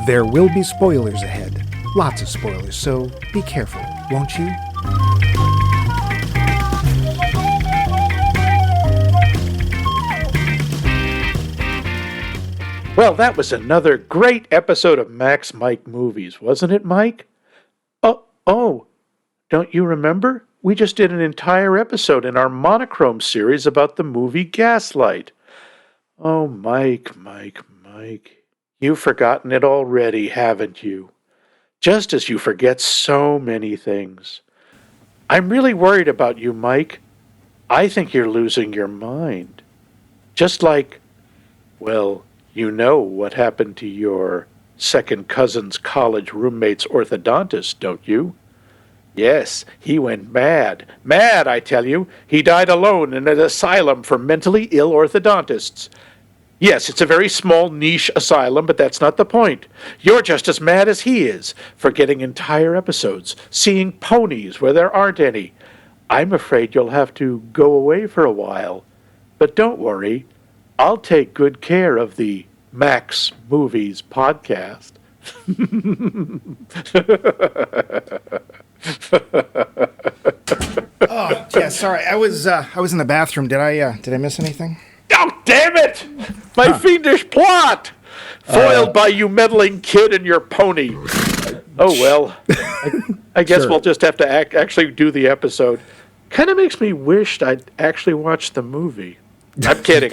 There will be spoilers ahead. Lots of spoilers, so be careful, won't you? Well, that was another great episode of Max Mike Movies, wasn't it, Mike? Oh, don't you remember? We just did an entire episode in our Monochrome series about the movie Gaslight. Oh, Mike. You've forgotten it already, haven't you? Just as you forget so many things. I'm really worried about you, Mike. I think you're losing your mind. Just like, well, you know what happened to your second cousin's college roommate's orthodontist, don't you? Yes, he went mad. Mad, I tell you. He died alone in an asylum for mentally ill orthodontists. Yes, it's a very small niche asylum, but that's not the point. You're just as mad as he is, forgetting entire episodes, seeing ponies where there aren't any. I'm afraid you'll have to go away for a while. But don't worry, I'll take good care of the Max Movies podcast. Oh, yeah, sorry. I was in the bathroom. Did I miss anything? Oh, damn it! My fiendish plot! Foiled by you meddling kid and your pony. Oh, well. I guess Sure. we'll just have to actually do the episode. Kind of makes me wish I'd actually watched the movie. I'm kidding.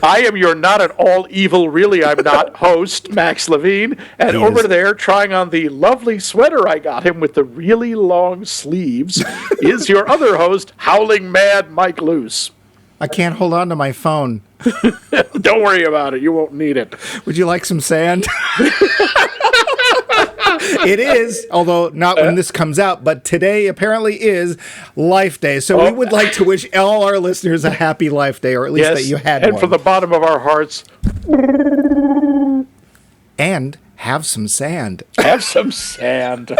I am your not at all evil, really I'm not host, Max Levine, and He over is. there, trying on the lovely sweater I got him with the really long sleeves, is your other host, Howling Mad Mike Luce. I can't hold on to my phone. Don't worry about it. You won't need it. Would you like some sand? It is, although not when this comes out, but today apparently is Life Day. So we would like to wish all our listeners a happy Life Day, or at least that you had and one. from the bottom of our hearts, And have some sand. have some sand.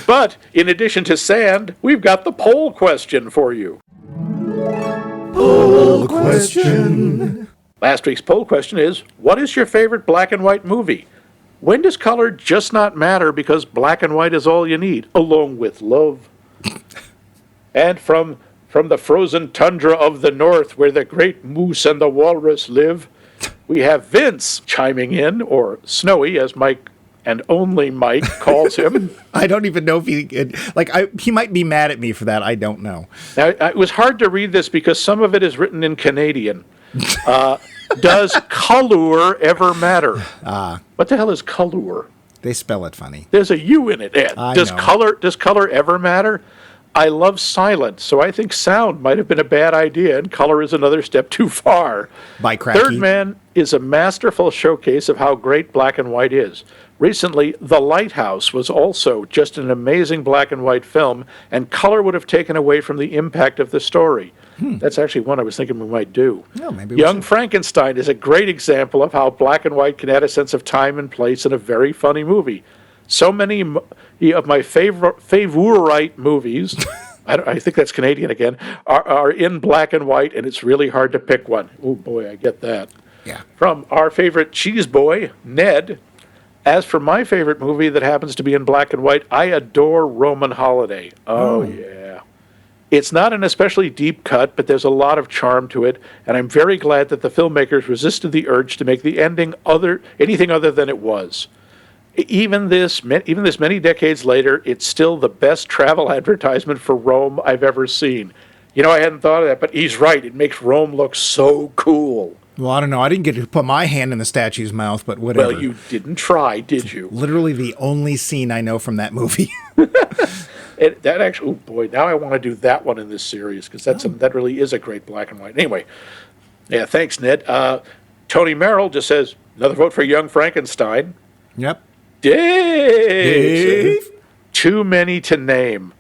But in addition to sand, we've got the poll question for you. Poll question. Last week's poll question is, what is your favorite black and white movie? When does color just not matter because black and white is all you need, along with love? And from the frozen tundra of the north where the great moose and the walrus live, we have Vince chiming in, or Snowy, as Mike and only Mike calls him. I don't even know if he might be mad at me for that. I don't know. Now, it was hard to read this because some of it is written in Canadian. Does color ever matter? What the hell is color? They spell it funny. There's a U in it. Ed. I Does know. color ever matter? I love silence, so I think sound might have been a bad idea, and color is another step too far. By Cracky. Third Man is a masterful showcase of how great black and white is. Recently, The Lighthouse was also just an amazing black and white film, and color would have taken away from the impact of the story. That's actually one I was thinking we might do. Oh, maybe we Young should. Frankenstein is a great example of how black and white can add a sense of time and place in a very funny movie. So many of my favorite movies, I think that's Canadian again, are in black and white, and it's really hard to pick one. Oh boy, I get that. Yeah. From our favorite cheese boy, Ned. As for my favorite movie that happens to be in black and white, I adore Roman Holiday. Oh, yeah. It's not an especially deep cut, but there's a lot of charm to it, and I'm very glad that the filmmakers resisted the urge to make the ending anything other than it was. Even this many decades later, it's still the best travel advertisement for Rome I've ever seen. You know, I hadn't thought of that, but he's right. It makes Rome look so cool. Well, I don't know. I didn't get to put my hand in the statue's mouth, but whatever. Well, you didn't try, did you? Literally the only scene I know from that movie. That actually, oh boy, now I want to do that one in this series because that really is a great black and white. Anyway, yeah, thanks, Ned. Tony Merrill just says, another vote for Young Frankenstein. Yep. Dave. Too many to name.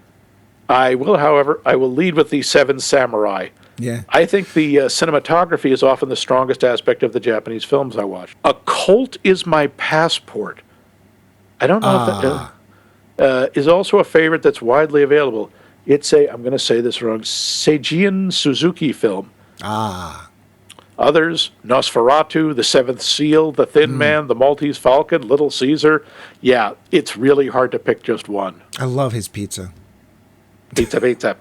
I will lead with the Seven Samurai. Yeah. I think the cinematography is often the strongest aspect of the Japanese films I watch. A Colt is My Passport. I don't know if that is also a favorite that's widely available. It's I'm going to say this wrong, Seijin Suzuki film. Others, Nosferatu, The Seventh Seal, The Thin Man, The Maltese Falcon, Little Caesar. Yeah, it's really hard to pick just one. I love his pizza. Pizza, pizza.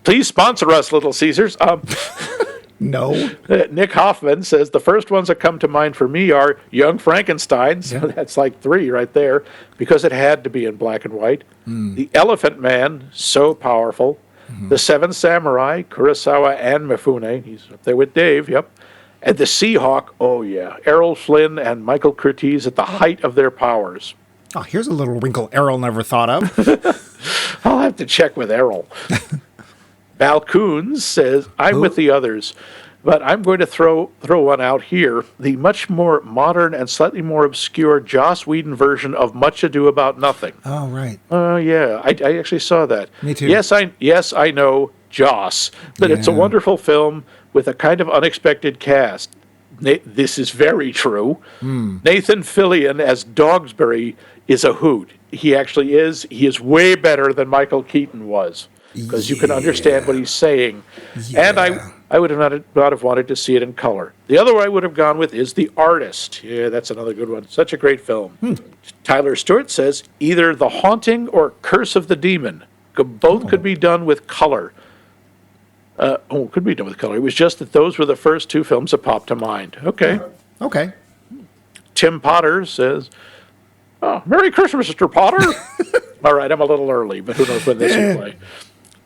Please sponsor us, Little Caesars. No. Nick Hoffman says, the first ones that come to mind for me are Young Frankenstein. So that's like 3 right there, because it had to be in black and white. The Elephant Man, so powerful. The Seven Samurai, Kurosawa and Mifune. He's up there with Dave, yep. And the Seahawk, oh yeah. Errol Flynn and Michael Curtiz at the height of their powers. Oh, here's a little wrinkle Errol never thought of. I'll have to check with Errol. Val Coons says, I'm with the others, but I'm going to throw one out here. The much more modern and slightly more obscure Joss Whedon version of Much Ado About Nothing. Oh, right. Oh, yeah. I actually saw that. Me too. Yes, I know Joss, but it's a wonderful film with a kind of unexpected cast. This is very true. Nathan Fillion as Dogsbury is a hoot. He actually is. He is way better than Michael Keaton was, because you can understand what he's saying. And I would have not have wanted to see it in color. The other one I would have gone with is The Artist. Yeah, that's another good one. Such a great film. Tyler Stewart says either The Haunting or Curse of the Demon. Both could be done with color. Could be done with color. It was just that those were the first 2 films that popped to mind. Okay. Okay. Tim Potter says, oh, Merry Christmas, Mr. Potter. All right, I'm a little early, but who knows when this will play.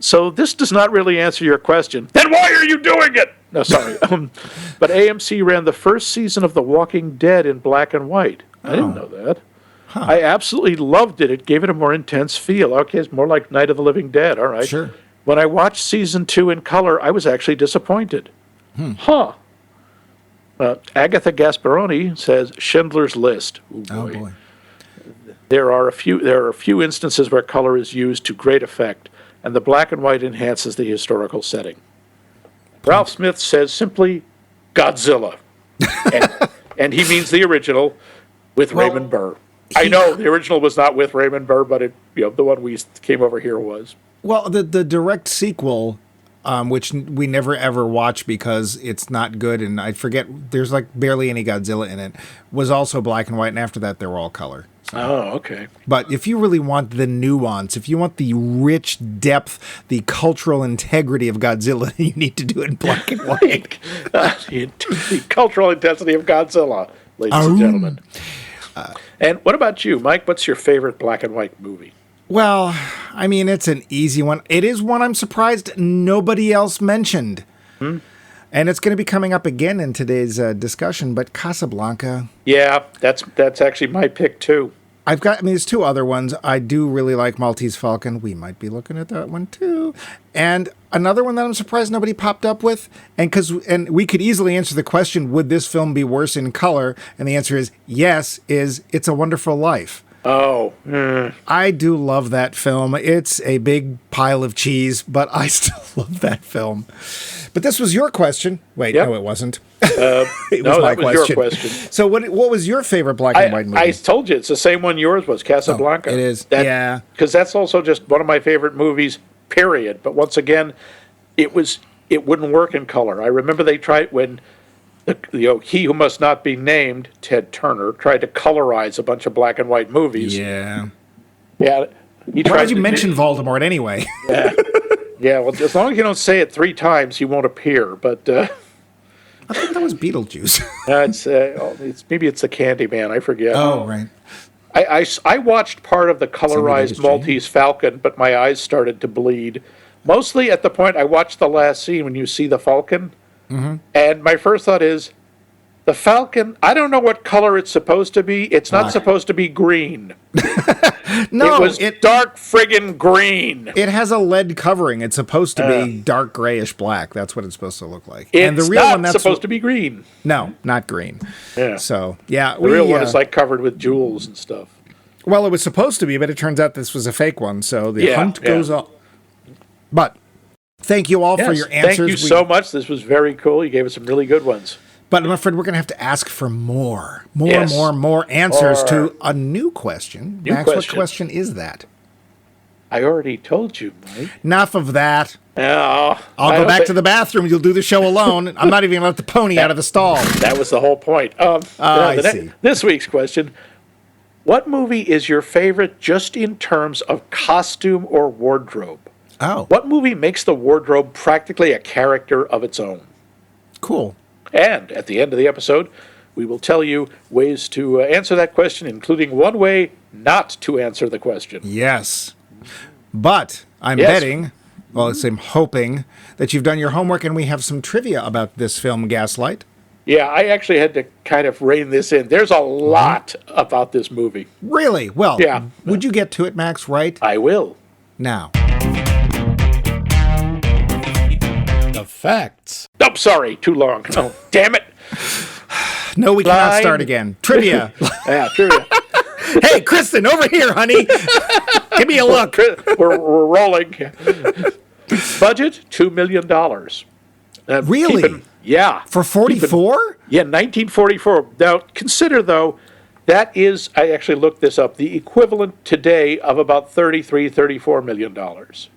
So this does not really answer your question. Then why are you doing it? No, sorry. But AMC ran the first season of The Walking Dead in black and white. I didn't know that. I absolutely loved it. It gave it a more intense feel. Okay, it's more like Night of the Living Dead. All right. Sure. When I watched season 2 in color, I was actually disappointed. Agatha Gasparoni says Schindler's List. Ooh, boy. Oh, boy. There are a few instances where color is used to great effect, and the black and white enhances the historical setting. Ralph Smith says simply Godzilla, and he means the original with Raymond Burr. I know the original was not with Raymond Burr, but the one we came over here was. Well, the direct sequel, which we never ever watched because it's not good, and I forget, there's like barely any Godzilla in it, was also black and white, and after that they were all color. So. Oh, okay. But if you really want the nuance, if you want the rich depth, the cultural integrity of Godzilla, you need to do it in black and white. The cultural intensity of Godzilla, ladies and gentlemen. And what about you, Mike? What's your favorite black and white movie? Well, I mean, it's an easy one. It is one I'm surprised nobody else mentioned. And it's going to be coming up again in today's discussion, but Casablanca. Yeah, that's actually my pick, too. There's 2 other ones. I do really like Maltese Falcon. We might be looking at that one, too. And another one that I'm surprised nobody popped up with, and we could easily answer the question, would this film be worse in color? And the answer is yes, is It's a Wonderful Life. Oh. I do love that film. It's a big pile of cheese, but I still love that film. But this was your question. Wait, no, it wasn't. It was my question. Your question. So what was your favorite black and white movie? I told you, it's the same one yours was, Casablanca. Oh, it is, yeah. Because that's also just one of my favorite movies, period. But once again, it wouldn't work in color. I remember they tried when... he who must not be named, Ted Turner, tried to colorize a bunch of black and white movies. Yeah. Yeah. Why did you mention Voldemort anyway? Yeah. Yeah, well, as long as you don't say it 3 times, he won't appear. But I thought that was Beetlejuice. Maybe it's the Candyman. I forget. Oh, right. I watched part of the colorized Maltese Falcon, but my eyes started to bleed. Mostly at the point I watched the last scene when you see the Falcon. And my first thought is, the Falcon, I don't know what color it's supposed to be. It's not supposed to be green. No, it was dark friggin' green. It has a lead covering. It's supposed to be dark grayish black. That's what it's supposed to look like. And the real one, that's supposed to be green. No, not green. Yeah. So, yeah. The real one is like covered with jewels and stuff. Well, it was supposed to be, but it turns out this was a fake one. So the hunt goes on. But thank you all for your answers. Thank you so much. This was very cool. You gave us some really good ones. But I'm afraid we're going to have to ask for more answers to a new question. Max, what question is that? I already told you, Mike. Enough of that. Oh, I'll go back to the bathroom. You'll do the show alone. I'm not even going to let the pony out of the stall. That was the whole point. I see. This week's question. What movie is your favorite just in terms of costume or wardrobe? Oh. What movie makes the wardrobe practically a character of its own? Cool. And at the end of the episode, we will tell you ways to answer that question, including one way not to answer the question. Yes. But I'm hoping that you've done your homework and we have some trivia about this film, Gaslight. Yeah, I actually had to kind of rein this in. There's a lot about this movie. Really? Well, yeah. Would you get to it, Max, right? I will. Now. The facts. Oh, sorry, too long. Oh, damn it. No, we cannot start again. Trivia. Yeah, trivia. Hey, Kristen, over here, honey. Give me a look. We're rolling. Budget, $2 million. Really? Yeah. For 44? Yeah, 1944. Now, consider, though, that is, I actually looked this up, the equivalent today of about $33-34 million.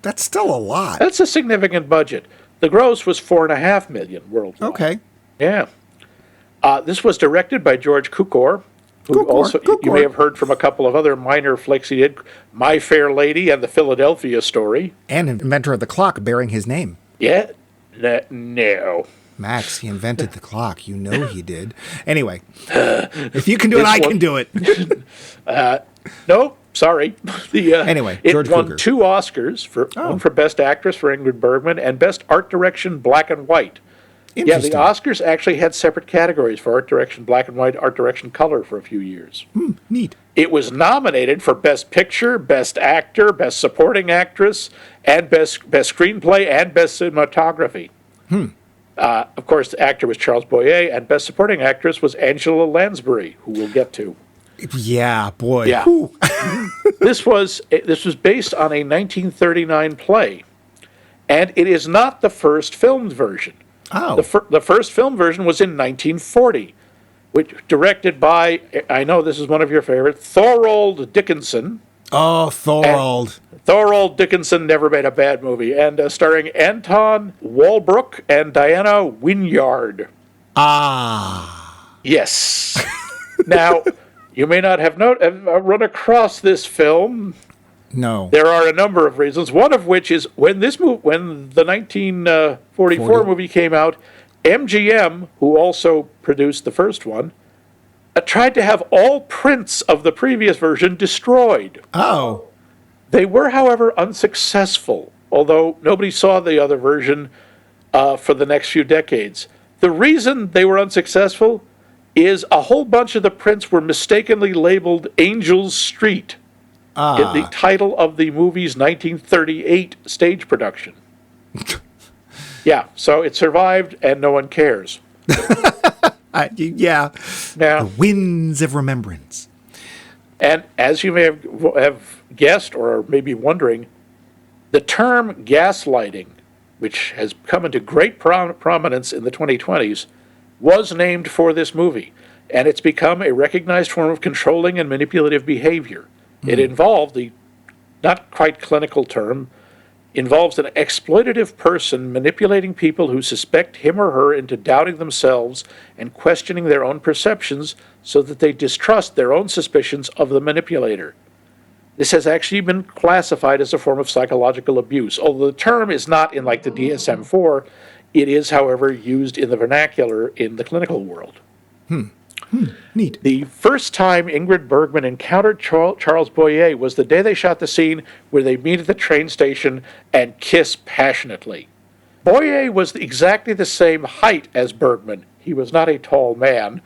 That's still a lot. That's a significant budget. The gross was $4.5 million worldwide. Okay. Yeah. This was directed by George Cukor, who you may have heard from a couple of other minor flicks he did, My Fair Lady and The Philadelphia Story. And inventor of the clock bearing his name. Yeah? No. Max, he invented the clock. You know he did. Anyway, if you can do it, I can do it. No, sorry. Anyway, George it won Cukor. 2 Oscars, one for Best Actress for Ingrid Bergman and Best Art Direction Black and White. Yeah, the Oscars actually had separate categories for art direction black and white, art direction color for a few years. Neat. It was nominated for Best Picture, Best Actor, Best Supporting Actress, and Best Screenplay and Best Cinematography. Of course, the actor was Charles Boyer, and Best Supporting Actress was Angela Lansbury, who we'll get to. Yeah, boy. Yeah. This was based on a 1939 play, and it is not the first filmed version. Oh. The first film version was in 1940, which directed by, I know this is one of your favorites, Thorold Dickinson. Oh, Thorold. Thorold Dickinson never made a bad movie. And starring Anton Walbrook and Diana Wynyard. Ah. Yes. Now, you may not have run across this film. No. There are a number of reasons. One of which is when the 1944 movie came out, MGM, who also produced the first one, tried to have all prints of the previous version destroyed. Oh. They were, however, unsuccessful, although nobody saw the other version for the next few decades. The reason they were unsuccessful is a whole bunch of the prints were mistakenly labeled Angel's Street. The title of the movie's 1938 stage production. Yeah, so it survived and no one cares. Yeah. Now, the winds of remembrance. And as you may have guessed or maybe wondering, the term gaslighting, which has come into great prominence in the 2020s, was named for this movie. And it's become a recognized form of controlling and manipulative behavior. It involved, the not quite clinical term, involves an exploitative person manipulating people who suspect him or her into doubting themselves and questioning their own perceptions so that they distrust their own suspicions of the manipulator. This has actually been classified as a form of psychological abuse. Although the term is not in like the DSM-4, it is, however, used in the vernacular in the clinical world. Neat. The first time Ingrid Bergman encountered Charles Boyer was the day they shot the scene where they meet at the train station and kiss passionately. Boyer was exactly the same height as Bergman. He was not a tall man,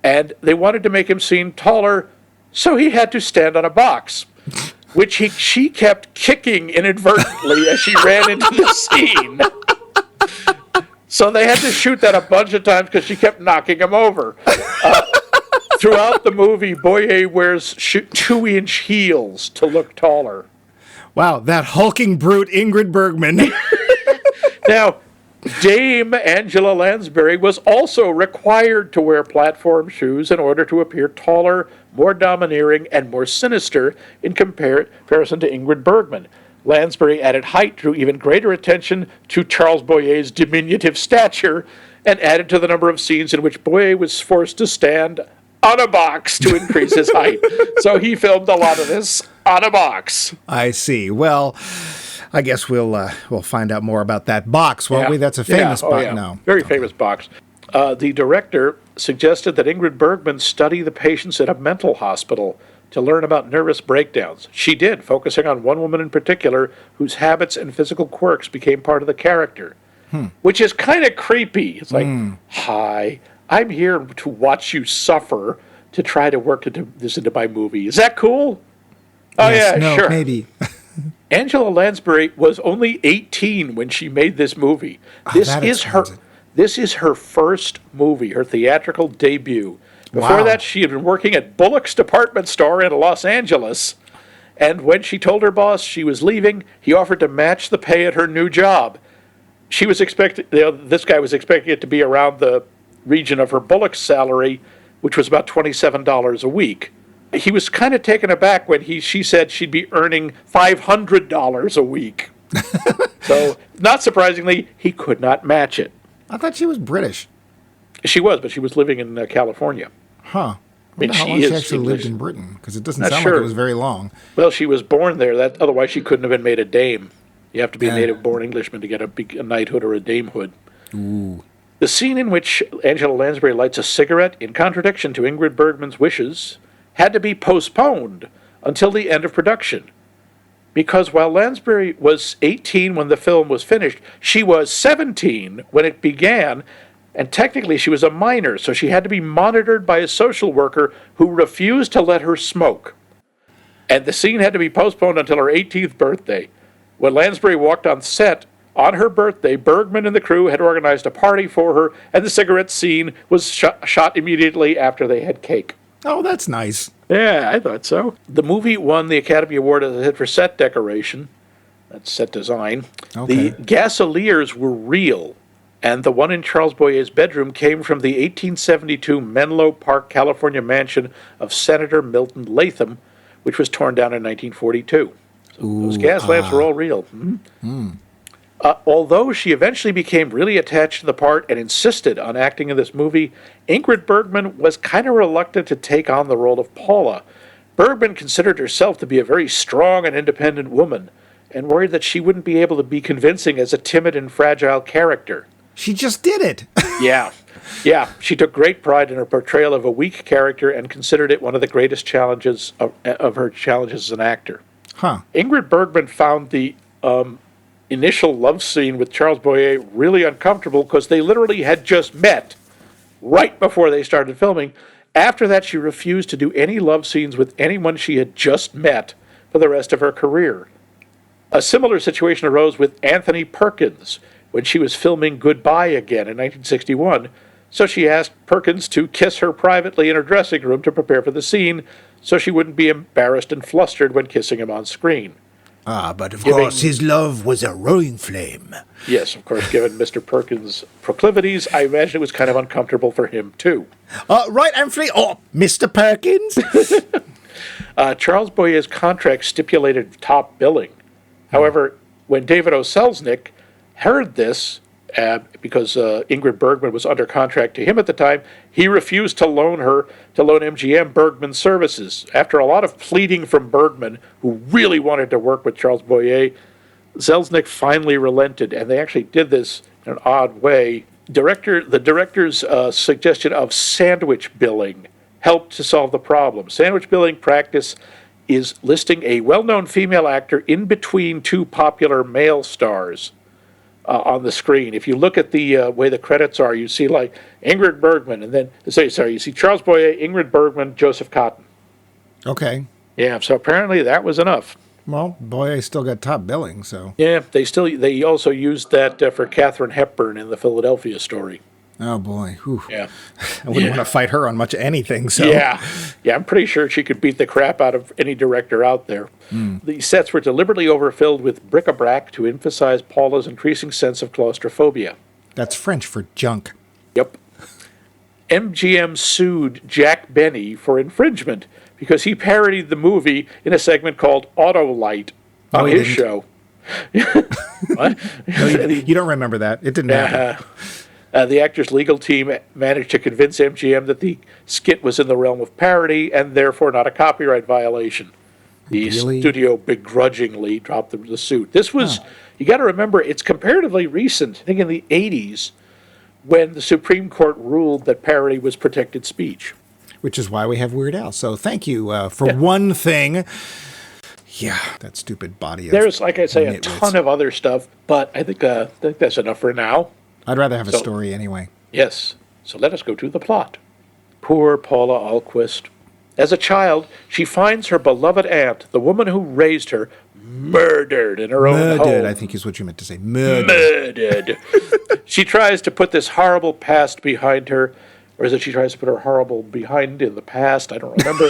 and they wanted to make him seem taller, so he had to stand on a box, which she kept kicking inadvertently as she ran into the scene. So they had to shoot that a bunch of times because she kept knocking him over. Throughout the movie, Boyer wears 2-inch heels to look taller. Wow, that hulking brute Ingrid Bergman. Now, Dame Angela Lansbury was also required to wear platform shoes in order to appear taller, more domineering, and more sinister in comparison to Ingrid Bergman. Lansbury added height drew even greater attention to Charles Boyer's diminutive stature and added to the number of scenes in which Boyer was forced to stand on a box to increase his height. So he filmed a lot of this on a box. I see. Well, I guess we'll find out more about that box, won't we? That's a famous box now. Very famous box. The director suggested that Ingrid Bergman study the patients in a mental hospital to learn about nervous breakdowns. She did, focusing on one woman in particular whose habits and physical quirks became part of the character, which is kind of creepy. It's like, hi, I'm here to watch you suffer to try to work this into my movie. Is that cool? Oh, yes, yeah, no, sure. Maybe. Angela Lansbury was only 18 when she made this movie. This is her first movie, her theatrical debut. Before that, she had been working at Bullock's department store in Los Angeles. And when she told her boss she was leaving, he offered to match the pay at her new job. She was expecting, this guy was expecting it to be around the region of her Bullock's salary, which was about $27 a week. He was kind of taken aback when she said she'd be earning $500 a week. So, not surprisingly, he could not match it. I thought she was British. She was, but she was living in California. Huh. I mean, how long she actually lived in Britain? Because it doesn't sound like it was very long. Well, she was born there. Otherwise, she couldn't have been made a dame. You have to be a native-born Englishman to get a knighthood or a damehood. Ooh. The scene in which Angela Lansbury lights a cigarette, in contradiction to Ingrid Bergman's wishes, had to be postponed until the end of production. Because while Lansbury was 18 when the film was finished, she was 17 when it began, and technically she was a minor, so she had to be monitored by a social worker who refused to let her smoke. And the scene had to be postponed until her 18th birthday. When Lansbury walked on set on her birthday, Bergman and the crew had organized a party for her, and the cigarette scene was shot immediately after they had cake. Oh, that's nice. Yeah, I thought so. The movie won the Academy Award as a hit for set decoration. That's set design. Okay. The gasoliers were real, and the one in Charles Boyer's bedroom came from the 1872 Menlo Park, California mansion of Senator Milton Latham, which was torn down in 1942. So those gas lamps were all real. Although she eventually became really attached to the part and insisted on acting in this movie, Ingrid Bergman was kind of reluctant to take on the role of Paula. Bergman considered herself to be a very strong and independent woman, and worried that she wouldn't be able to be convincing as a timid and fragile character. She just did it. Yeah. She took great pride in her portrayal of a weak character and considered it one of the greatest challenges of her challenges as an actor. Huh. Ingrid Bergman found the initial love scene with Charles Boyer really uncomfortable because they literally had just met right before they started filming. After that, she refused to do any love scenes with anyone she had just met for the rest of her career. A similar situation arose with Anthony Perkins when she was filming Goodbye Again in 1961, so she asked Perkins to kiss her privately in her dressing room to prepare for the scene so she wouldn't be embarrassed and flustered when kissing him on screen. But of course his love was a roaring flame. Yes, of course, given Mr. Perkins' proclivities, I imagine it was kind of uncomfortable for him, too. Right, I'm free. Oh, Mr. Perkins? Charles Boyer's contract stipulated top billing. However, when David O. Selznick heard this, because Ingrid Bergman was under contract to him at the time, he refused to loan MGM Bergman's services. After a lot of pleading from Bergman, who really wanted to work with Charles Boyer, Selznick finally relented, and they actually did this in an odd way. The director's suggestion of sandwich billing helped to solve the problem. Sandwich billing practice is listing a well-known female actor in between two popular male stars on the screen. If you look at the way the credits are, you see like Ingrid Bergman, and then you see Charles Boyer, Ingrid Bergman, Joseph Cotten. Okay. Yeah, so apparently that was enough. Well, Boyer still got top billing, so. Yeah, they also used that for Katharine Hepburn in the Philadelphia Story. Oh boy. Whew. Yeah. I wouldn't want to fight her on much anything, so. Yeah, I'm pretty sure she could beat the crap out of any director out there. The sets were deliberately overfilled with bric-a-brac to emphasize Paula's increasing sense of claustrophobia. That's French for junk. Yep. MGM sued Jack Benny for infringement because he parodied the movie in a segment called Autolite on his show. What? No, you don't remember that. It didn't happen. The actor's legal team managed to convince MGM that the skit was in the realm of parody and therefore not a copyright violation. The Really? studio begrudgingly dropped the suit. This was, you got to remember, it's comparatively recent, I think in the 80s, when the Supreme Court ruled that parody was protected speech. Which is why we have Weird Al. So thank you for one thing. Yeah, that stupid body of There's, like I say, a nitwits. ton of other stuff, but I think that's enough for now. I'd rather have a story anyway. Yes, so let us go to the plot. Poor Paula Alquist. As a child, she finds her beloved aunt, the woman who raised her, murdered in her own home. Murdered, I think is what you meant to say. Murdered. She tries to put this horrible past behind her, or is it she tries to put her horrible behind in the past? I don't remember.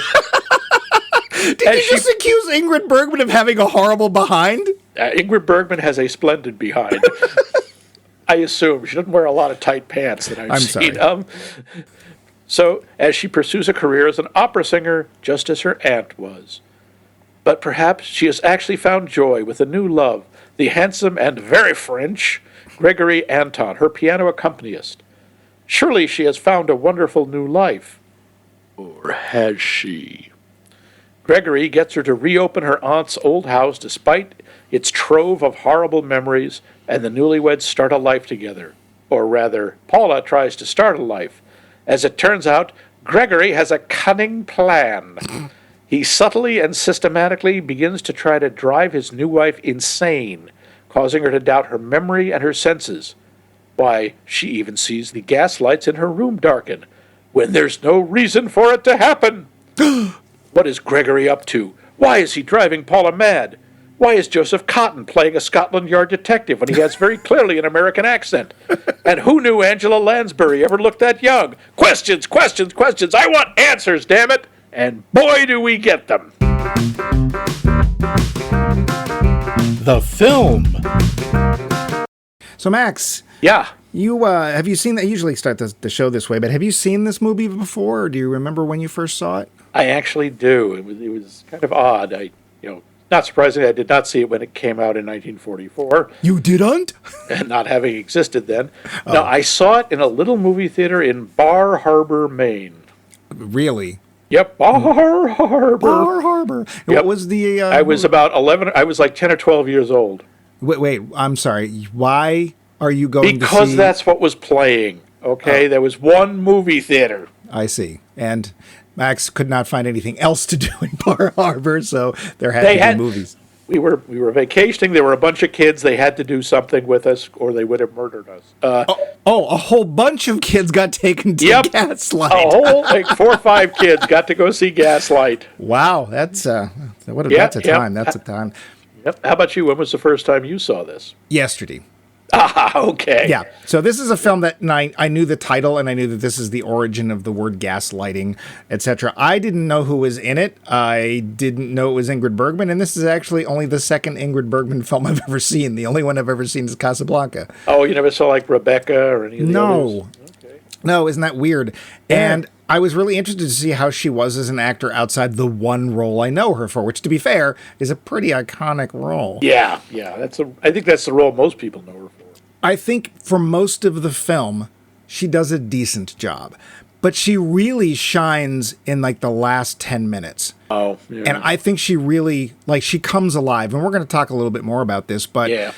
Did you just accuse Ingrid Bergman of having a horrible behind? Ingrid Bergman has a splendid behind. I assume. She doesn't wear a lot of tight pants that I've seen. Sorry. So, as she pursues a career as an opera singer, just as her aunt was. But perhaps she has actually found joy with a new love, the handsome and very French Gregory Anton, her piano accompanist. Surely she has found a wonderful new life. Or has she? Gregory gets her to reopen her aunt's old house despite its trove of horrible memories, and the newlyweds start a life together. Or rather, Paula tries to start a life. As it turns out, Gregory has a cunning plan. He subtly and systematically begins to try to drive his new wife insane, causing her to doubt her memory and her senses. Why, she even sees the gas lights in her room darken, when there's no reason for it to happen. What is Gregory up to? Why is he driving Paula mad? Why is Joseph Cotton playing a Scotland Yard detective when he has very clearly an American accent? And who knew Angela Lansbury ever looked that young? Questions, questions, questions. I want answers, damn it! And boy, do we get them. The film. So, Max, Yeah. you have you seen that? I usually start the show this way, but have you seen this movie before, or do you remember when you first saw it? I actually do. It was kind of odd. Not surprisingly, I did not see it when it came out in 1944, You didn't? and not having existed then. No, I saw it in a little movie theater in Bar Harbor, Maine. Really? Yep, Bar Harbor. Bar Harbor. Yep. What was the? I was about 11. I was like 10 or 12 years old. Wait. I'm sorry. Why are you going to see? Because that's what was playing. Okay, there was one movie theater. I see. And Max could not find anything else to do in Bar Harbor, so there had They to had be movies. We were vacationing. There were a bunch of kids. They had to do something with us, or they would have murdered us. A whole bunch of kids got taken to Yep. Gaslight. A whole 4 or 5 kids got to go see Gaslight. Wow, that's that's a Yep. time. That's a time. Yep. How about you? When was the first time you saw this? Yesterday. Ah, okay. Yeah. So this is a film that I knew the title, and I knew that this is the origin of the word gaslighting, etc. I didn't know who was in it. I didn't know it was Ingrid Bergman, and this is actually only the second Ingrid Bergman film I've ever seen. The only one I've ever seen is Casablanca. Oh, you never saw like Rebecca or any of the others? No. No, isn't that weird? And I was really interested to see how she was as an actor outside the one role I know her for, which, to be fair, is a pretty iconic role. Yeah. I think that's the role most people know her for. I think for most of the film, she does a decent job. But she really shines in like the last 10 minutes. Oh, yeah. And I think she really, she comes alive. And we're going to talk a little bit more about this, but Yeah.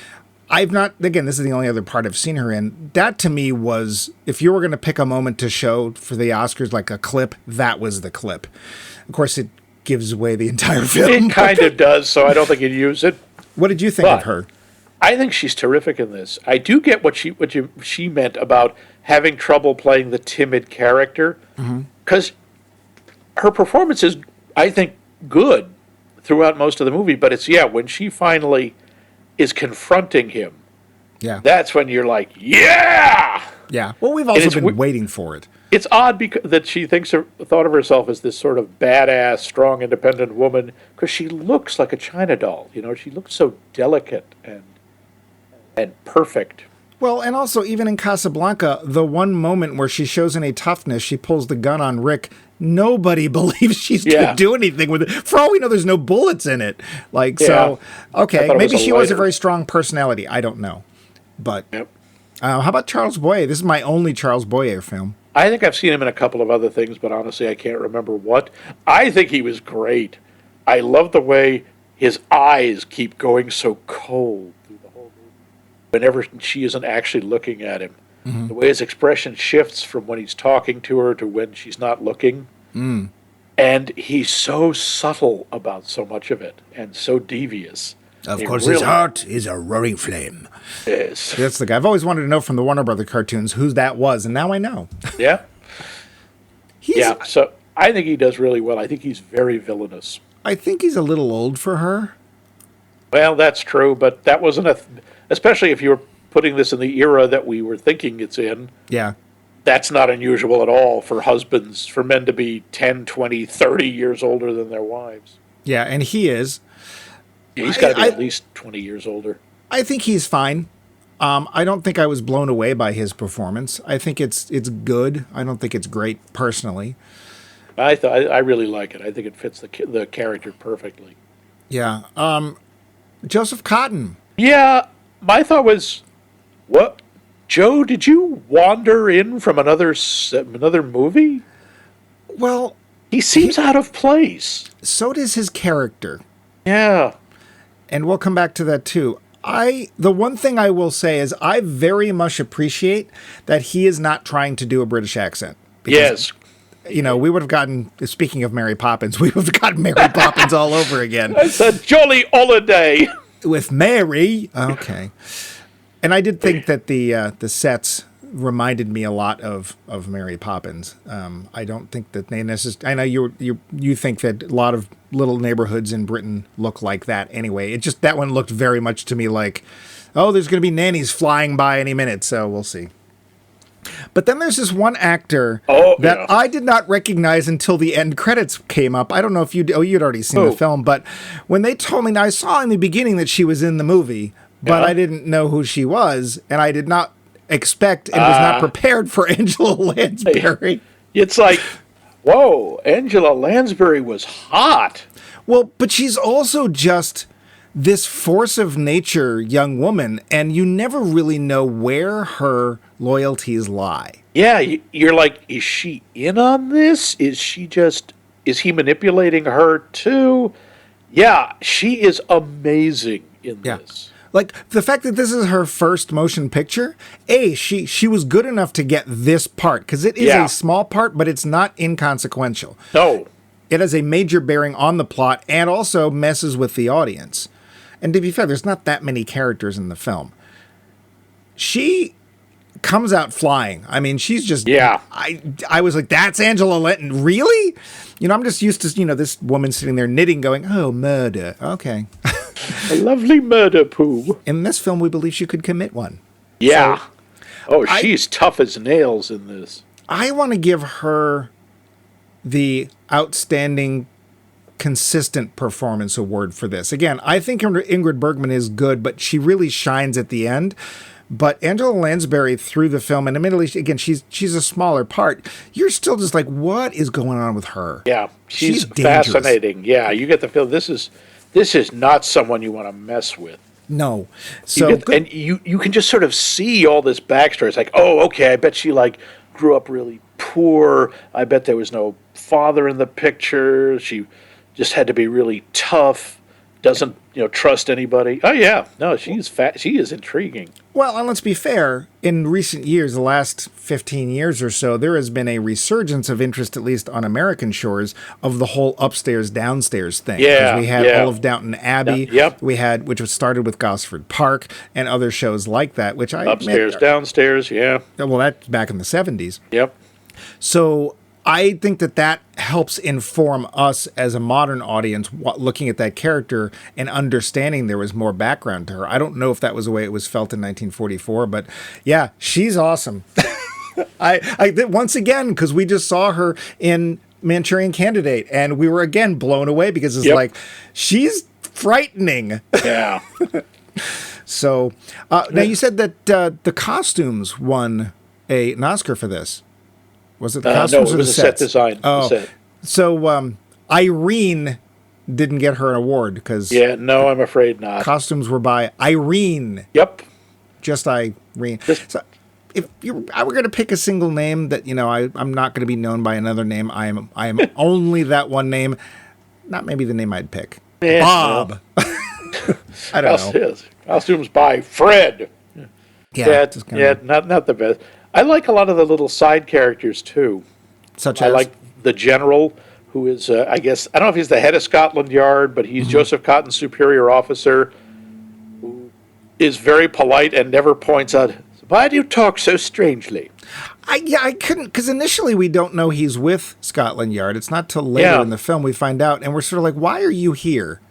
I've not, again, this is the only other part I've seen her in. That to me was, if you were going to pick a moment to show for the Oscars, like a clip, that was the clip. Of course, it gives away the entire film. It kind of does, so I don't think you'd use it. What did you think of her? I think she's terrific in this. I do get what she meant about having trouble playing the timid character, because her performance is, I think, good throughout most of the movie. But it's when she finally is confronting him, that's when you're like, yeah. Well, we've also been waiting for it. It's odd that she thought of herself as this sort of badass, strong, independent woman, because she looks like a China doll. She looks so delicate and perfect. Well, and also, even in Casablanca, the one moment where she shows any toughness, she pulls the gun on Rick. Nobody believes she's going to do anything with it. For all we know, there's no bullets in it. So, okay, maybe she was a very strong personality. I don't know. But how about Charles Boyer? This is my only Charles Boyer film. I think I've seen him in a couple of other things, but honestly, I can't remember what. I think he was great. I love the way his eyes keep going so cold through the whole movie. Whenever she isn't actually looking at him. Mm-hmm. The way his expression shifts from when he's talking to her to when she's not looking. Mm. And he's so subtle about so much of it and so devious. Of course, his heart is a roaring flame. Yes. That's the guy. I've always wanted to know from the Warner Brother cartoons who that was, and now I know. Yeah. So I think he does really well. I think he's very villainous. I think he's a little old for her. Well, that's true, but that wasn't especially if you were putting this in the era that we were thinking it's in. Yeah. That's not unusual at all for men to be 10, 20, 30 years older than their wives. Yeah, and he is. He's got to be at least 20 years older. I think he's fine. I don't think I was blown away by his performance. I think it's good. I don't think it's great personally. I really like it. I think it fits the character perfectly. Yeah. Joseph Cotten. Yeah, my thought was, what? Joe, did you wander in from another movie? Well, he seems out of place. So does his character. Yeah. And we'll come back to that too. The one thing I will say is I very much appreciate that he is not trying to do a British accent. Yes. We would have gotten, speaking of Mary Poppins, we would have gotten Mary Poppins all over again. It's a jolly holiday. With Mary. Okay. And I did think that the sets reminded me a lot of Mary Poppins. I don't think that they necessarily. I know you think that a lot of little neighborhoods in Britain look like that anyway. It just, that one looked very much to me like, oh, there's going to be nannies flying by any minute, so we'll see. But then there's this one actor that I did not recognize until the end credits came up. I don't know if you'd already seen the film, but when they told me, now I saw in the beginning that she was in the movie, but I didn't know who she was, and I did not expect and was not prepared for Angela Lansbury. It's like, whoa, Angela Lansbury was hot. Well, but she's also just this force of nature young woman, and you never really know where her loyalties lie. Yeah, you're like, is she in on this? Is he manipulating her too? Yeah, she is amazing in this. Like, the fact that this is her first motion picture, she was good enough to get this part, because it is a small part, but it's not inconsequential. No. It has a major bearing on the plot and also messes with the audience. And to be fair, there's not that many characters in the film. She comes out flying. I mean, she's just... Yeah. I was like, that's Angela Linton. Really? I'm just used to, this woman sitting there knitting going, oh, murder. Okay. A lovely murder, Pooh. In this film, we believe she could commit one. Yeah. So, she's tough as nails in this. I want to give her the outstanding consistent performance award for this. Again, I think Ingrid Bergman is good, but she really shines at the end. But Angela Lansbury through the film, and admittedly, again, she's a smaller part. You're still just like, what is going on with her? Yeah, she's fascinating. Yeah, you get the feel this is not someone you want to mess with. No. And you can just sort of see all this backstory. It's like, oh, okay, I bet she grew up really poor. I bet there was no father in the picture. She just had to be really tough. Doesn't trust anybody. Oh yeah, no, she's fat. She is intriguing. Well, and let's be fair. In recent years, the last 15 years or so, there has been a resurgence of interest, at least on American shores, of the whole upstairs downstairs thing. Yeah, we had all of Downton Abbey. We had, which was started with Gosford Park and other shows like that. Which I upstairs, downstairs. Yeah. Well, that's back in the 70s. Yep. So I think that helps inform us as a modern audience looking at that character and understanding there was more background to her. I don't know if that was the way it was felt in 1944, but yeah, she's awesome. I once again, because we just saw her in Manchurian Candidate, and we were again blown away because it's like, she's frightening. Yeah. So now you said that the costumes won an Oscar for this. Was it the costumes no, or it was the a set sets? design. Oh, Set. so Irene didn't get her an award because Yeah, no, I'm afraid not. costumes were by Irene. Yep. Just Irene. So if I were going to pick a single name that, I'm not going to be known by another name, I am only that one name. Not maybe the name I'd pick. Yeah, Bob. I don't know. Costumes by Fred. Not the best. I like a lot of the little side characters too. Such I as? like the general, who is, I guess, I don't know if he's the head of Scotland Yard, but he's Joseph Cotton's superior officer, who is very polite and never points out, why do you talk so strangely? I couldn't, because initially we don't know he's with Scotland Yard. It's not till later in the film we find out, and we're sort of like, why are you here?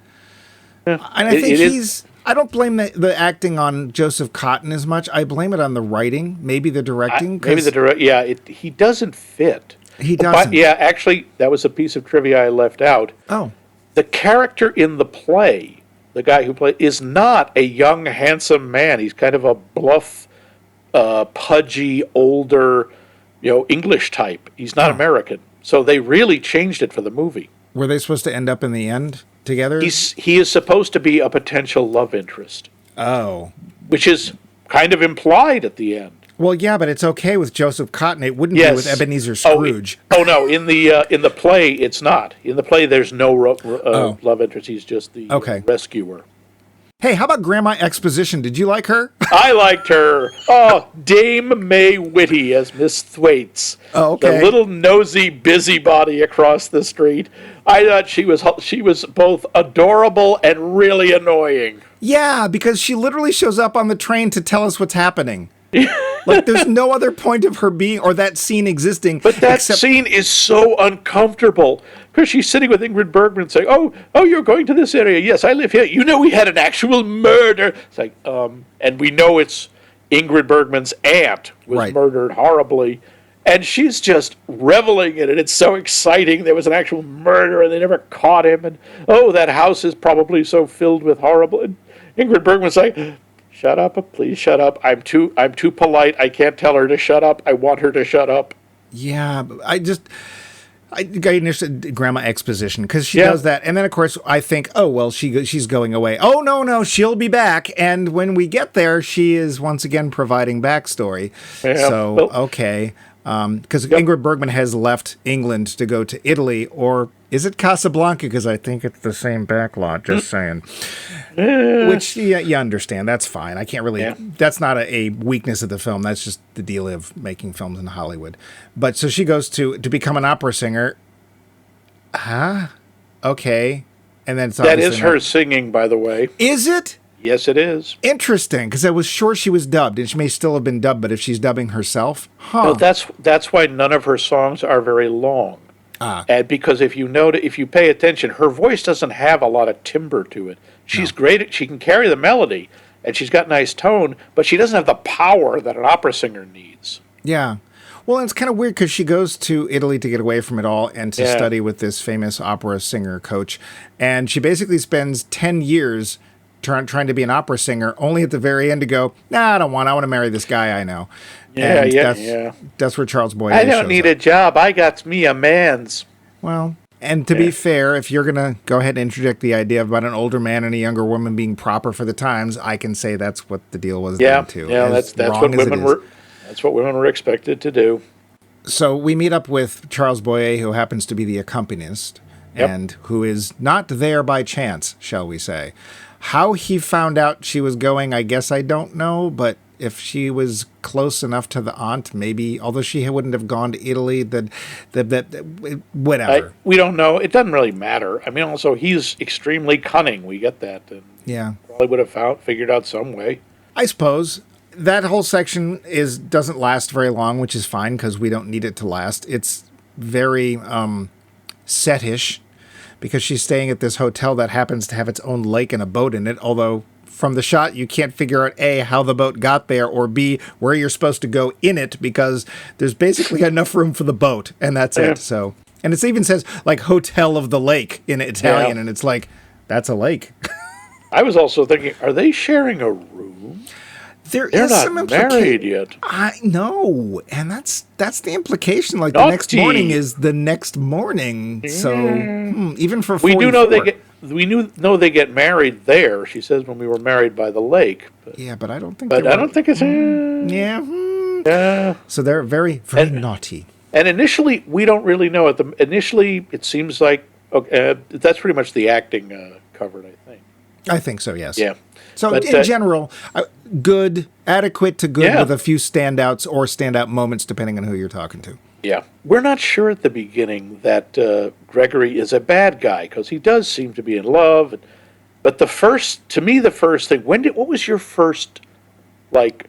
And I think I don't blame the acting on Joseph Cotton as much. I blame it on the writing, maybe the directing. He doesn't fit. He doesn't. Actually, that was a piece of trivia I left out. Oh. The character in the play, the guy who played, is not a young, handsome man. He's kind of a bluff, pudgy, older, English type. He's not American. So they really changed it for the movie. Were they supposed to end up in the end together? He is supposed to be a potential love interest. Oh. Which is kind of implied at the end. Well, yeah, but it's okay with Joseph Cotton. It wouldn't be with Ebenezer Scrooge. No, in the play, it's not. In the play, there's no love interest. He's just the rescuer. Hey, how about Grandma Exposition? Did you like her? I liked her. Oh, Dame May Whitty as Miss Thwaites. Oh, okay. The little nosy busybody across the street. I thought she was both adorable and really annoying. Yeah, because she literally shows up on the train to tell us what's happening. Like, there's no other point of her being, or that scene existing. But that scene is so uncomfortable, because she's sitting with Ingrid Bergman saying, oh, you're going to this area. Yes, I live here. We had an actual murder. It's like, and we know it's Ingrid Bergman's aunt was murdered horribly. And she's just reveling in it. It's so exciting. There was an actual murder, and they never caught him. And, that house is probably so filled with horrible. And Ingrid Bergman's like, shut up, please shut up. I'm too polite. I can't tell her to shut up. I want her to shut up. Yeah, I initially Grandma Exposition, because she does that. And then, of course, I think, she's going away. Oh, no, she'll be back. And when we get there, she is once again providing backstory. Yeah. So, okay. Because Ingrid Bergman has left England to go to Italy, or is it Casablanca? Because I think it's the same backlot, just saying. Which, you understand. That's fine. I can't really... Yeah. That's not a weakness of the film. That's just the deal of making films in Hollywood. But so she goes to become an opera singer. Huh? Okay. And then it's that is her singing, by the way. Is it? Yes, it is. Interesting, because I was sure she was dubbed, and she may still have been dubbed, but if she's dubbing herself, No, that's why none of her songs are very long. And because if you pay attention, her voice doesn't have a lot of timbre to it. She's great. She can carry the melody, and she's got nice tone, but she doesn't have the power that an opera singer needs. Yeah. Well, it's kind of weird because she goes to Italy to get away from it all and to study with this famous opera singer coach, and she basically spends 10 years trying to be an opera singer, only at the very end to go, I want to marry this guy I know. That's where Charles Boyer I don't need a job. I got me a man's. Well, and to be fair, if you're going to go ahead and interject the idea about an older man and a younger woman being proper for the times, I can say that's what the deal was then too. Yeah, that's what women were. That's what women were expected to do. So we meet up with Charles Boyer, who happens to be the accompanist, and who is not there by chance, shall we say. How he found out she was going, I guess I don't know, but if she was close enough to the aunt, maybe, although she wouldn't have gone to Italy, whatever. We don't know. It doesn't really matter. I mean, also, he's extremely cunning. We get that. And probably would have figured out some way. I suppose. That whole section doesn't last very long, which is fine, because we don't need it to last. It's very set-ish, because she's staying at this hotel that happens to have its own lake and a boat in it, although from the shot you can't figure out A, how the boat got there, or B, where you're supposed to go in it, because there's basically enough room for the boat, and that's it. So, and it even says, like, Hotel of the Lake in Italian, and it's like, that's a lake. I was also thinking, are they sharing a room? They're Not some married yet. I know, and that's the implication. Like the Naughty. next morning is the next morning. So even for 44, We do know know they get married there. She says when we were married by the lake. Yeah, but I don't think. But I don't think it's. Yeah. Yeah. So they're very naughty. And initially, we don't really know it. Initially, it seems like that's pretty much the acting covered, I think. I think so. Yes. Yeah. So But, in general, good, adequate to good, Yeah. with a few standouts or standout moments, depending on who you're talking to. Yeah. We're not sure at the beginning that Gregory is a bad guy because he does seem to be in love. But the first thing, what was your first, like,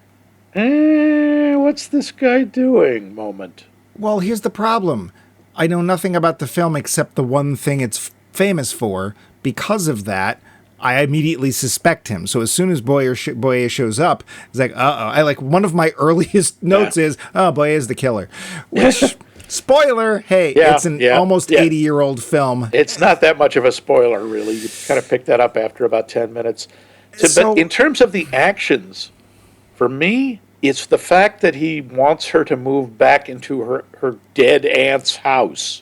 what's this guy doing moment? Well, here's the problem. I know nothing about the film except the one thing it's famous for. Because of that, I immediately suspect him. So as soon as Boyer shows up, it's like, I like one of my earliest notes is, Boyer is the killer. Which, spoiler, hey, it's an almost 80-year-old film. It's not that much of a spoiler, really. You kind of pick that up after about 10 minutes. So, but in terms of the actions, for me, it's the fact that he wants her to move back into her dead aunt's house.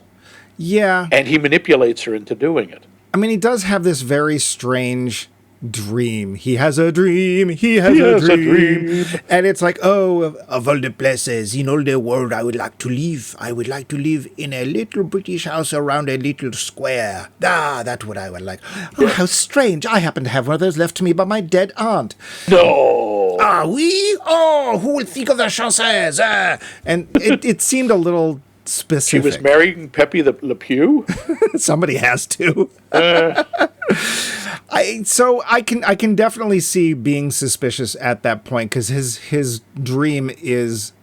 Yeah. And he manipulates her into doing it. I mean, he does have this very strange dream. He has a dream. He has a dream. And it's like, Of all the places in all the world I would like to live in a little British house around a little square. That's what I would like. oh, how strange. I happen to have one of those left to me by my dead aunt. No. Oui? Oh, who will think of the chances? And it seemed a little specific. She was marrying Pepe Le Pew? Somebody has to. I can definitely see being suspicious at that point because his dream is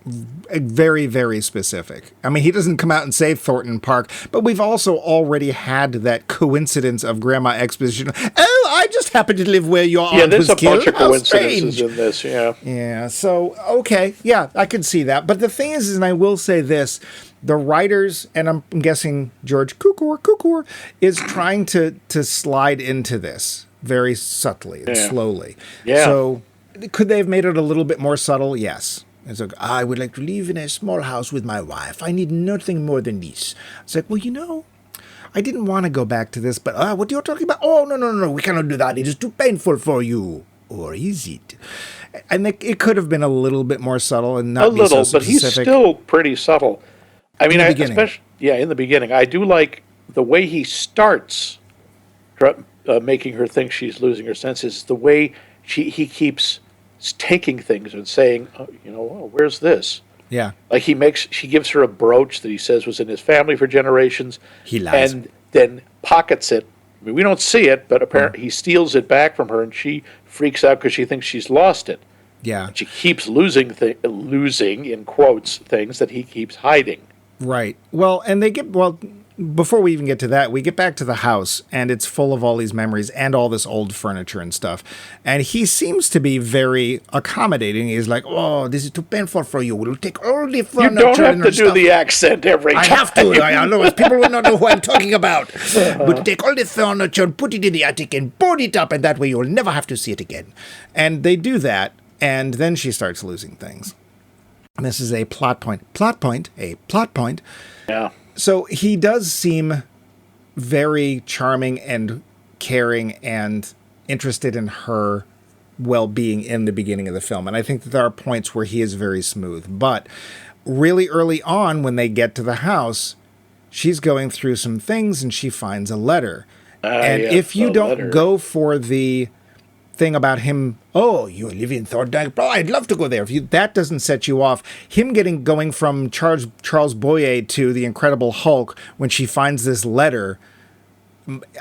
very, very specific. I mean, he doesn't come out and say Thornton Park, but we've also already had that coincidence of Grandma Exposition. Oh, I just happen to live where your aunt was killed. Yeah, there's a bunch of How coincidences strange. in this, yeah. Yeah, so, okay, yeah, I could see that. But the thing is, and I will say this, the writers, and I'm guessing George Cukor, is trying to slide into this very subtly and slowly. Yeah. So, could they have made it a little bit more subtle? Yes. It's like, I would like to live in a small house with my wife. I need nothing more than this. It's like, well, I didn't want to go back to this, but what you're talking about? Oh, no, we cannot do that. It is too painful for you. Or is it? And it could have been a little bit more subtle and not be so specific. But he's still pretty subtle. I mean, in the beginning. In the beginning. I do like the way he starts making her think she's losing her senses, the way he keeps taking things and saying, where's this? Yeah. Like she gives her a brooch that he says was in his family for generations. He lies. And then pockets it. I mean, we don't see it, but apparently he steals it back from her, and she freaks out because she thinks she's lost it. Yeah. And she keeps losing, in quotes, things that he keeps hiding. Right. Well, and before we even get to that, we get back to the house, and it's full of all these memories and all this old furniture and stuff. And he seems to be very accommodating. He's like, oh, this is too painful for you. We'll take all the furniture. You don't have to do the accent every time. I have to. Otherwise, people will not know who I'm talking about. But take all the furniture and put it in the attic and board it up, and that way you'll never have to see it again. And they do that, and then she starts losing things. And this is a plot point. A plot point. Yeah. So he does seem very charming and caring and interested in her well-being in the beginning of the film. And I think that there are points where he is very smooth. But really early on, when they get to the house, she's going through some things and she finds a letter. And if you don't go for the thing about him, you live in Thorndike, I'd love to go there. If that doesn't set you off, him going from Charles Boyer to the Incredible Hulk when she finds this letter,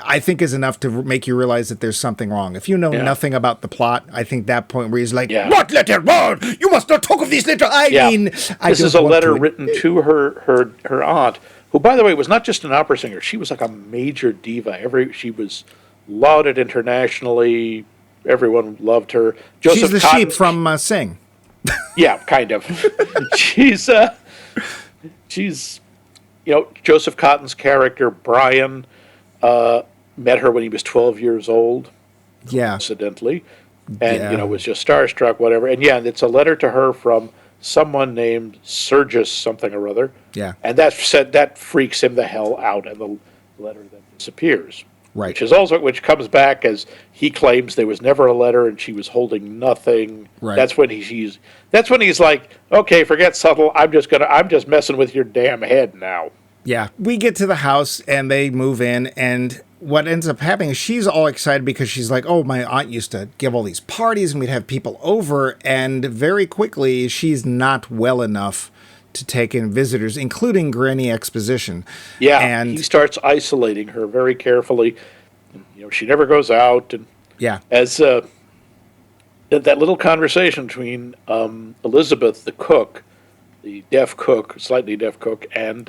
I think is enough to make you realize that there's something wrong. If you know nothing about the plot, I think that point where he's like, what letter? Well, you must not talk of this letter. This is a letter written to her aunt, who, by the way, was not just an opera singer. She was like a major diva. She was lauded internationally. Everyone loved her. She's the sheep from Sing. Yeah, kind of. she's Joseph Cotton's character, Brian, met her when he was 12 years old. Yeah. coincidentally, and Yeah. was just starstruck, whatever. And yeah, it's a letter to her from someone named Sergius something or other. Yeah. And that freaks him the hell out, and the letter then disappears. Right. Which comes back as he claims there was never a letter and she was holding nothing. Right. That's when he's like, okay, forget subtle. I'm just messing with your damn head now. Yeah. We get to the house and they move in, and what ends up happening is she's all excited because she's like, oh, my aunt used to give all these parties and we'd have people over, and very quickly she's not well enough to take in visitors, including Granny Exposition. Yeah, and he starts isolating her very carefully. She never goes out, and yeah, as that little conversation between Elizabeth, the cook, the deaf cook, slightly deaf cook, and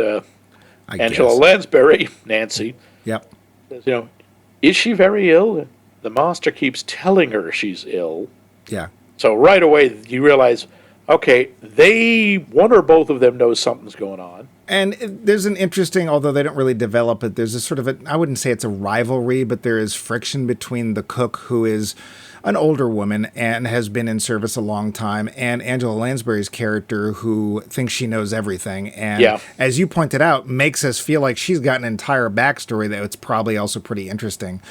Angela Lansbury, Nancy. Yep. Says, is she very ill? The master keeps telling her she's ill. Yeah. So right away you realize, okay, one or both of them knows something's going on. And there's an interesting, although they don't really develop it, there's a sort of I wouldn't say it's a rivalry, but there is friction between the cook, who is an older woman and has been in service a long time, and Angela Lansbury's character, who thinks she knows everything. And as you pointed out, makes us feel like she's got an entire backstory that's probably also pretty interesting.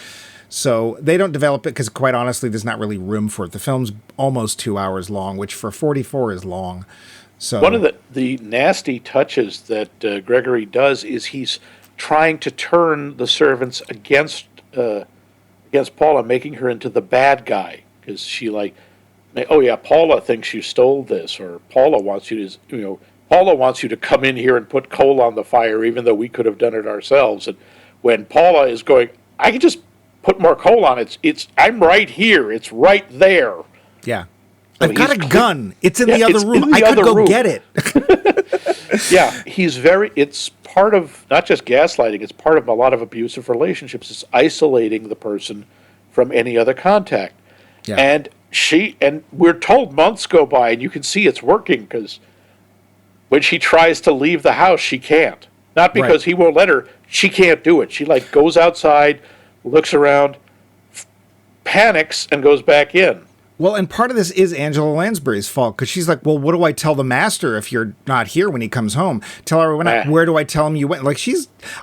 So they don't develop it because, quite honestly, there's not really room for it. The film's almost 2 hours long, which for 44 is long. So one of the nasty touches that Gregory does is he's trying to turn the servants against Paula, making her into the bad guy, because she oh yeah, Paula thinks you stole this, or Paula wants you to come in here and put coal on the fire, even though we could have done it ourselves. And when Paula is going, I can just put more coal on it. I'm right here. It's right there. Yeah. So I've got a gun. It's in the other room. I could go get it. Yeah, it's part of, not just gaslighting, it's part of a lot of abusive relationships. It's isolating the person from any other contact. Yeah. And we're told months go by, and you can see it's working, because when she tries to leave the house, she can't. Not because he won't let her, she can't do it. She goes outside, looks around, panics, and goes back in. Well, and part of this is Angela Lansbury's fault, because she's like, well, what do I tell the master if you're not here when he comes home? Tell her, where do I tell him you went?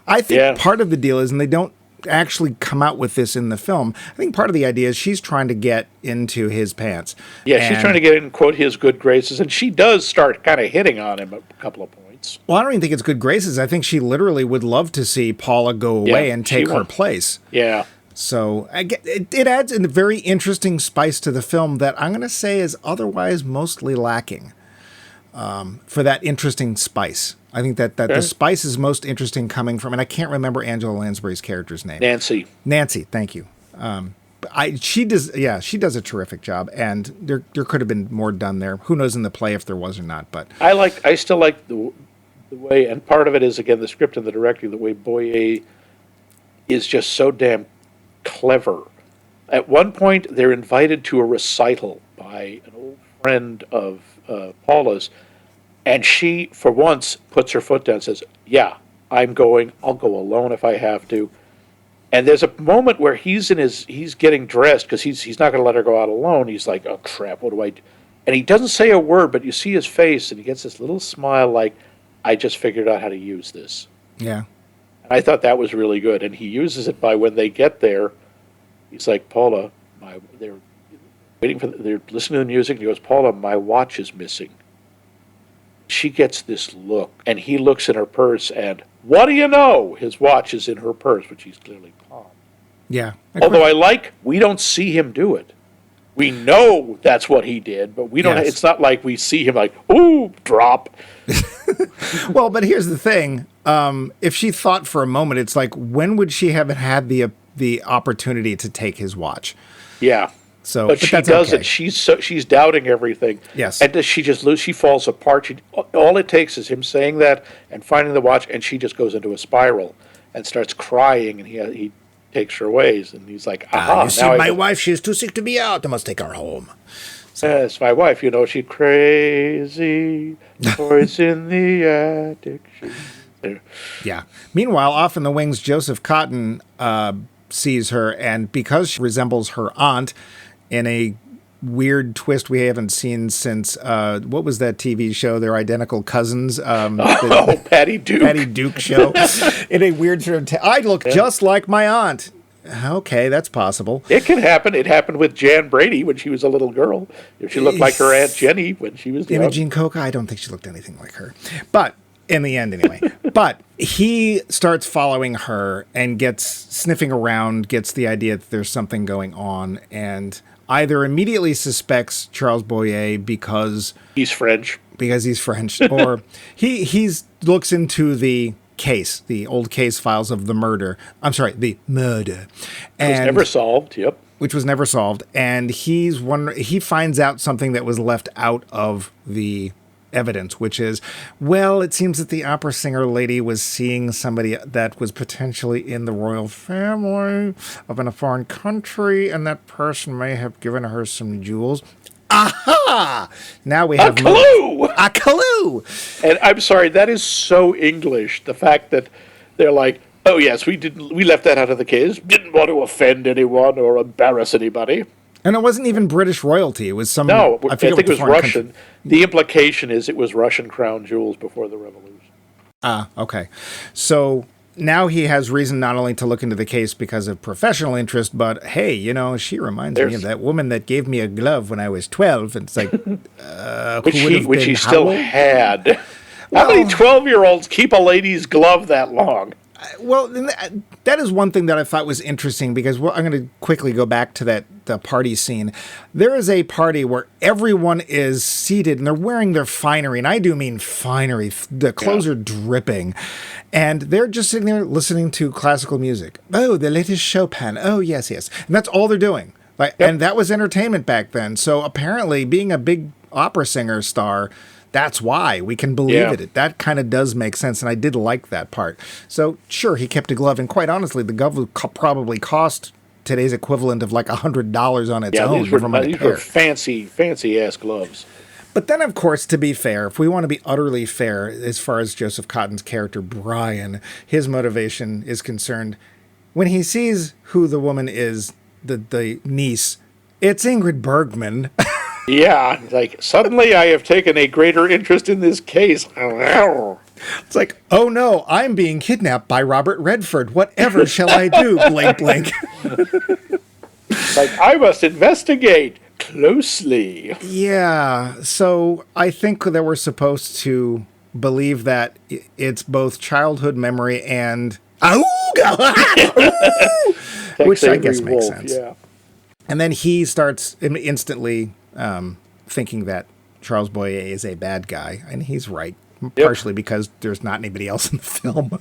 I think part of the deal is, and they don't actually come out with this in the film, I think part of the idea is she's trying to get into his pants. Yeah, she's trying to get in, quote, his good graces, and she does start kind of hitting on him a couple of points. Well, I don't even think it's good graces. I think she literally would love to see Paula go away and take her place. Yeah. So it adds a very interesting spice to the film that I'm going to say is otherwise mostly lacking for that interesting spice. I think that the spice is most interesting coming from, and I can't remember Angela Lansbury's character's name. Nancy, thank you. She does a terrific job, and there could have been more done there. Who knows in the play if there was or not? But I still like the way, and part of it is, again, the script and the directing, the way Boyer is just so damn clever. At one point, they're invited to a recital by an old friend of Paula's, and she, for once, puts her foot down and says, yeah, I'm going. I'll go alone if I have to. And there's a moment where he's getting dressed, because he's not going to let her go out alone. He's like, oh, crap, what do I do? And he doesn't say a word, but you see his face, and he gets this little smile like, I just figured out how to use this. Yeah. I thought that was really good, and he uses it by when they get there. He's like, Paula, they're listening to the music, and he goes, Paula, my watch is missing. She gets this look, and he looks in her purse, and what do you know? His watch is in her purse, which he's clearly palmed. Yeah. Although we don't see him do it. We know that's what he did, but we don't. Yes. It's not like we see him like, ooh, drop. Well, but here's the thing. If she thought for a moment, it's like, when would she have had the opportunity to take his watch? Yeah. But she doesn't. Okay. She's doubting everything. Yes. And does she just lose? She falls apart. All it takes is him saying that and finding the watch, and she just goes into a spiral and starts crying, and he takes her ways, and he's like, aha. You see, my wife, she's too sick to be out. I must take her home. So. Yes, my wife, she's crazy, for it's in the attic. Yeah. Meanwhile, off in the wings, Joseph Cotton sees her, and because she resembles her aunt in a weird twist we haven't seen since what was that TV show? They're identical cousins. Patty Duke. Patty Duke show. In a weird sort of I look just like my aunt. Okay, that's possible. It can happen. It happened with Jan Brady when she was a little girl. If she looked like her Aunt Jenny when she was young. Imogene Coca, I don't think she looked anything like her. But in the end, anyway. But he starts following her and gets sniffing around, gets the idea that there's something going on, and either immediately suspects Charles Boyer because he's French, or he looks into the case, the old case files of the murder. I'm sorry, the murder. And, was never solved, yep. Which was never solved. And he finds out something that was left out of the evidence, which is, well, it seems that the opera singer lady was seeing somebody that was potentially in the royal family of in a foreign country, and that person may have given her some jewels. Aha! Now we have a clue! A clue! And I'm sorry, that is so English. The fact that they're like, oh yes, we left that out of the case. Didn't want to offend anyone or embarrass anybody. And it wasn't even British royalty. It was some... No, I think it was Russian. Country. The implication is it was Russian crown jewels before the revolution. Okay. So now he has reason not only to look into the case because of professional interest, but, hey, she reminds me of that woman that gave me a glove when I was 12. And it's like, which he still had. Well, how many 12-year-olds keep a lady's glove that long? Well, that is one thing that I thought was interesting because I'm going to quickly go back to the party scene. There is a party where everyone is seated and they're wearing their finery, and I do mean finery. The clothes are dripping, and they're just sitting there listening to classical music. Oh, the latest Chopin. Oh, yes, yes. And that's all they're doing. And that was entertainment back then. So apparently being a big opera singer star, that's why we can believe it. That kind of does make sense, and I did like that part. So, sure, he kept a glove, and quite honestly, the glove would probably cost today's equivalent of like $100 on its own. These were fancy-ass gloves. But then, of course, to be fair, if we want to be utterly fair, as far as Joseph Cotton's character, Brian, his motivation is concerned, when he sees who the woman is, the niece, it's Ingrid Bergman. Yeah, like, suddenly I have taken a greater interest in this case. It's like, oh no, I'm being kidnapped by Robert Redford. Whatever shall I do? Blink, blink. Like, I must investigate closely. Yeah, so I think that we're supposed to believe that it's both childhood memory and... which I guess makes sense. Yeah. And then he starts instantly... thinking that Charles Boyer is a bad guy, and he's right, partially because there's not anybody else in the film.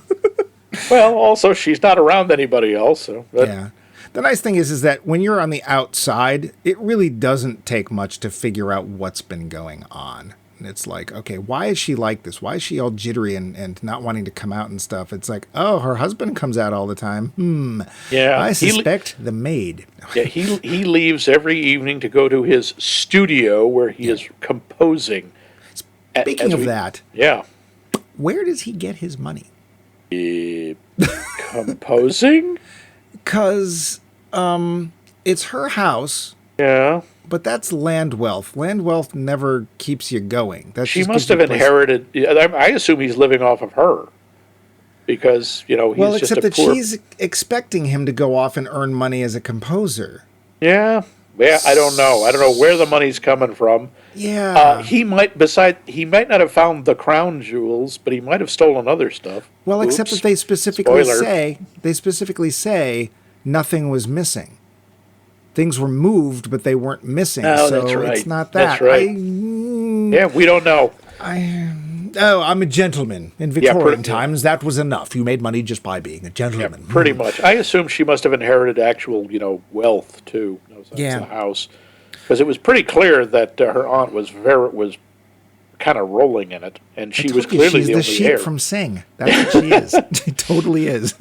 Well, also, she's not around anybody else. So, yeah. The nice thing is that when you're on the outside, it really doesn't take much to figure out what's been going on. And it's like, okay, why is she like this? Why is she all jittery and not wanting to come out and stuff? It's like, oh, her husband comes out all the time. Yeah. I suspect the maid. Yeah, he leaves every evening to go to his studio where he is composing. Speaking of that. Yeah. Where does he get his money? Composing? Because it's her house. Yeah. But that's land wealth. Land wealth never keeps you going. She must have inherited... I assume he's living off of her. Because, he's just a poor... she's expecting him to go off and earn money as a composer. Yeah. Yeah, I don't know. I don't know where the money's coming from. Yeah. He might not have found the crown jewels, but he might have stolen other stuff. Well, except that they specifically say nothing was missing. Things were moved, but they weren't missing. Oh, so that's right. It's not that. That's right. Yeah, we don't know. I'm a gentleman. In Victorian times, that was enough. You made money just by being a gentleman. Yeah, pretty much. I assume she must have inherited actual, wealth, too. The house. Because it was pretty clear that her aunt was kind of rolling in it, and she was clearly the only heir. She's the sheep from Sing. That's what she is. She totally is.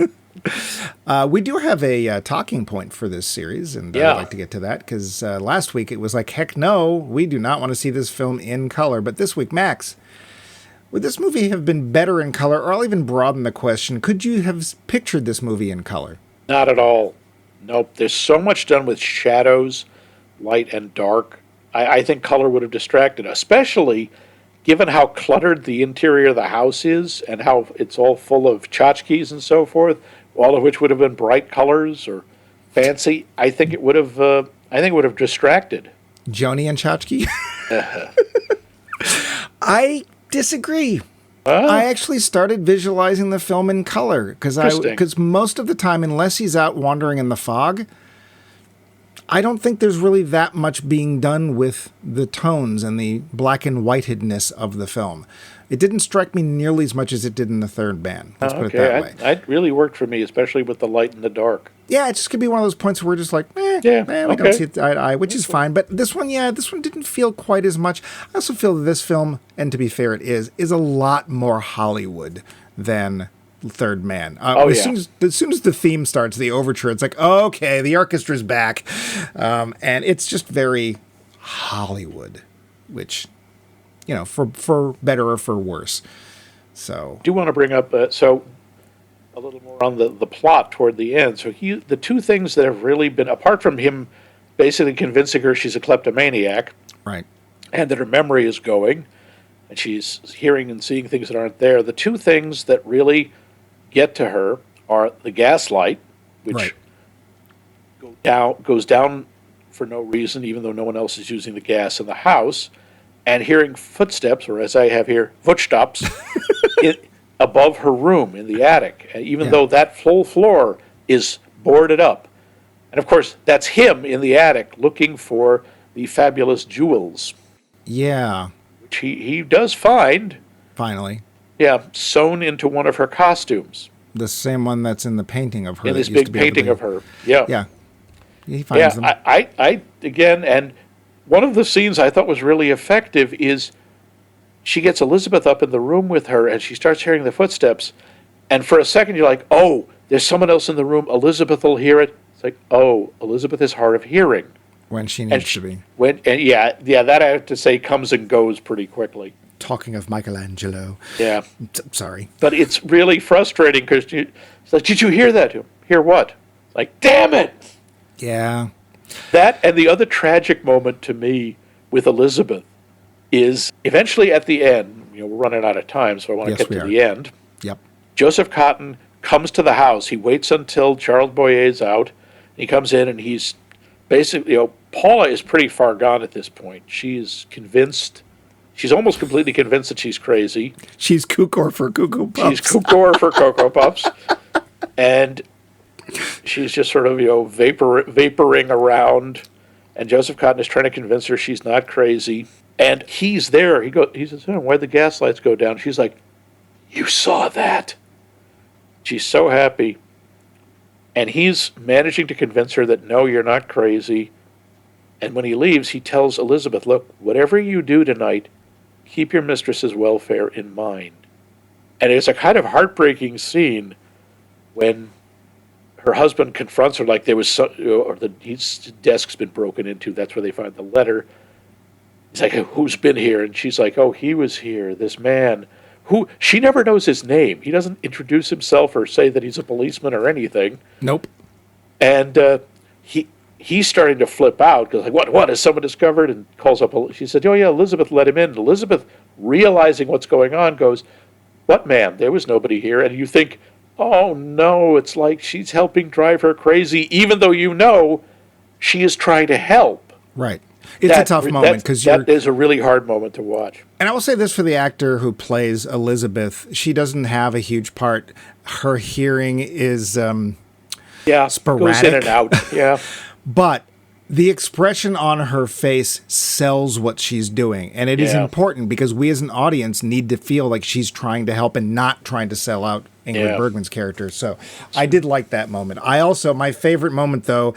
We do have a talking point for this series, and I'd like to get to that, because last week it was like, heck no, we do not want to see this film in color. But this week, Max, would this movie have been better in color? Or I'll even broaden the question. Could you have pictured this movie in color? Not at all. Nope. There's so much done with shadows, light and dark. I think color would have distracted, especially given how cluttered the interior of the house is and how it's all full of tchotchkes and so forth, all of which would have been bright colors or fancy. I think it would have. I think it would have distracted. Joni and Chachki? I disagree. I actually started visualizing the film in color because most of the time, unless he's out wandering in the fog, I don't think there's really that much being done with the tones and the black and whitedness of the film. It didn't strike me nearly as much as it did in The Third Man. Let's put it that way. It really worked for me, especially with the light and the dark. Yeah, it just could be one of those points where we're just like, we don't see it eye to eye, which is fine. But this one didn't feel quite as much. I also feel that this film, and to be fair, it is a lot more Hollywood than Third Man. As soon as the theme starts, the overture, it's like, okay, the orchestra's back. And it's just very Hollywood, which, for better or for worse. So I do want to bring up, a little more on the plot toward the end. So the two things that have really been, apart from him basically convincing her she's a kleptomaniac, right, and that her memory is going, and she's hearing and seeing things that aren't there, the two things that really get to her are the gaslight, which goes down for no reason, even though no one else is using the gas in the house, and hearing footsteps, or as I have here, footsteps, above her room in the attic, even though that full floor is boarded up. And of course, that's him in the attic looking for the fabulous jewels. Yeah. Which he does find. Finally. Yeah, sewn into one of her costumes. The same one that's in the painting of her. In this big painting of her. Yeah. Yeah. He finds them. I again, and one of the scenes I thought was really effective is she gets Elizabeth up in the room with her and she starts hearing the footsteps. And for a second you're like, oh, there's someone else in the room. Elizabeth will hear it. It's like, oh, Elizabeth is hard of hearing. When she needs to be. That I have to say comes and goes pretty quickly. Talking of Michelangelo. Yeah. Sorry. But it's really frustrating because it's like, did you hear that? Hear what? Like, damn it. Yeah. That and the other tragic moment to me with Elizabeth is eventually at the end, we're running out of time, so I want to get to the end. Yep. Joseph Cotten comes to the house. He waits until Charles Boyer's out. He comes in and he's basically, Paula is pretty far gone at this point. She's convinced, she's almost completely convinced that she's crazy. She's Cukor for Cocoa Puffs. She's Cukor for Cocoa Puffs. And she's just sort of, vaporing around. And Joseph Cotten is trying to convince her she's not crazy. And he's there. He says, why'd the gas lights go down? She's like, you saw that. She's so happy. And he's managing to convince her that, no, you're not crazy. And when he leaves, he tells Elizabeth, look, whatever you do tonight, keep your mistress's welfare in mind. And it's a kind of heartbreaking scene when her husband confronts her like there was his desk's been broken into. That's where they find the letter. He's like, who's been here? And she's like, oh, he was here, this man. Who she never knows his name. He doesn't introduce himself or say that he's a policeman or anything. Nope. And he's starting to flip out because what has someone discovered? And calls up. She said, oh yeah, Elizabeth let him in. And Elizabeth, realizing what's going on, goes, what man? There was nobody here. And you think, oh no, it's like she's helping drive her crazy, even though she is trying to help. Right. It's a tough moment because that is a really hard moment to watch. And I will say this for the actor who plays Elizabeth: she doesn't have a huge part. Her hearing is sporadic, goes in and out. Yeah, but the expression on her face sells what she's doing, and it is important because we as an audience need to feel like she's trying to help and not trying to sell out Ingrid Bergman's character. So I did like that moment. My favorite moment though.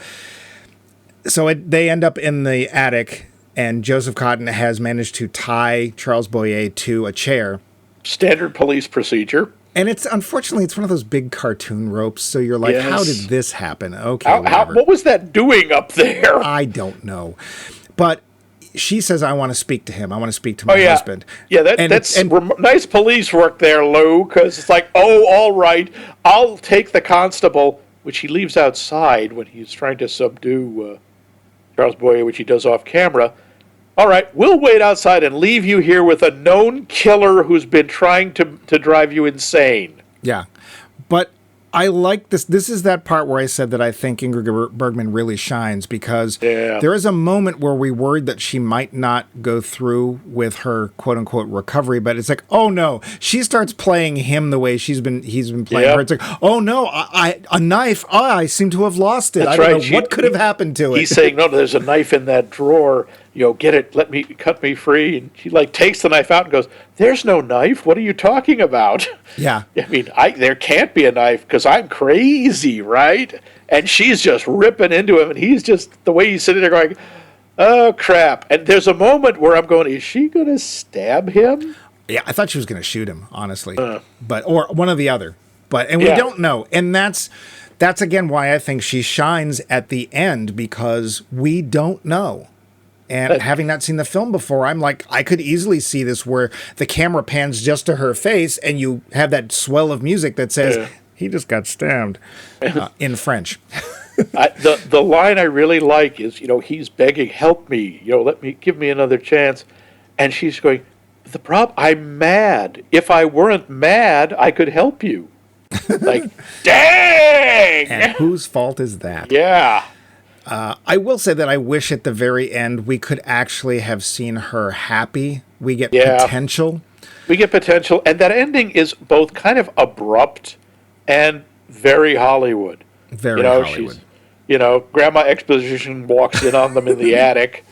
So they end up in the attic, and Joseph Cotten has managed to tie Charles Boyer to a chair. Standard police procedure. And unfortunately, it's one of those big cartoon ropes, so you're like, how did this happen? Okay, what was that doing up there? I don't know. But she says, I want to speak to him. I want to speak to my husband. Yeah, that's nice police work there, Lou, because it's like, all right, I'll take the constable. which he leaves outside when he's trying to subdue Charles Boyer, which he does off camera. All right, we'll wait outside and leave you here with a known killer who's been trying to drive you insane. Yeah. But I like this. This is that part where I said that I think Ingrid Bergman really shines, because there is a moment where we worried that she might not go through with her quote unquote recovery, but it's like, oh no, she starts playing him the way he's been playing her. It's like, oh no, a knife. Oh, I seem to have lost it. That's I don't right. know what could have happened to it. He's saying, no, there's a knife in that drawer. Get it, cut me free. And she takes the knife out and goes, there's no knife. What are you talking about? Yeah. I mean, there can't be a knife because I'm crazy, right? And she's just ripping into him, and he's just, the way he's sitting there going, oh, crap. And there's a moment where I'm going, is she going to stab him? Yeah, I thought she was going to shoot him, honestly. Or one or the other. We don't know. And that's again why I think she shines at the end, because we don't know. And having not seen the film before, I'm like, I could easily see this where the camera pans just to her face and you have that swell of music that says, he just got stabbed in French. The line I really like is, he's begging, help me, give me another chance. And she's going, I'm mad. If I weren't mad, I could help you. Like, dang! And whose fault is that? Yeah. I will say that I wish at the very end we could actually have seen her happy. We get potential. We get potential. And that ending is both kind of abrupt and very Hollywood. Very Hollywood. Grandma Exposition walks in on them in the attic,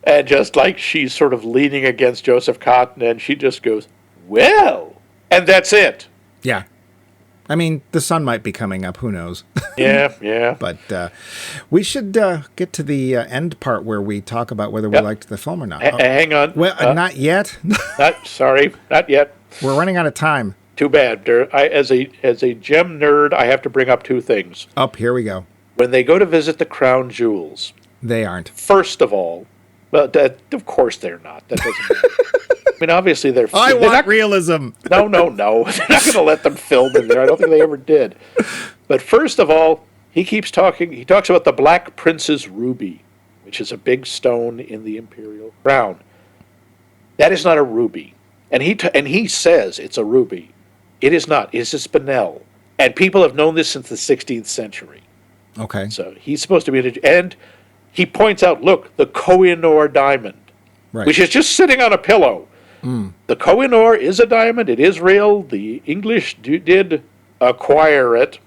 and just she's sort of leaning against Joseph Cotton, and she just goes, well, and that's it. Yeah. I mean, the sun might be coming up. Who knows? Yeah. But we should get to the end part where we talk about whether we liked the film or not. Hang on. Well, not yet. Not yet. We're running out of time. Too bad. As a gem nerd, I have to bring up two things. Here we go. When they go to visit the crown jewels, they aren't. First of all, of course they're not. That doesn't. I mean, obviously they're. I want realism. No. They're not going to let them film in there. I don't think they ever did. But first of all, he keeps talking. He talks about the Black Prince's ruby, which is a big stone in the imperial crown. That is not a ruby, and he says it's a ruby. It is not. It's a spinel, and people have known this since the 16th century. Okay. So he's supposed to be, and he points out, look, the Koh-i-Noor diamond, which is just sitting on a pillow. The Koh-i-Noor is a diamond. It is real. The English did acquire it,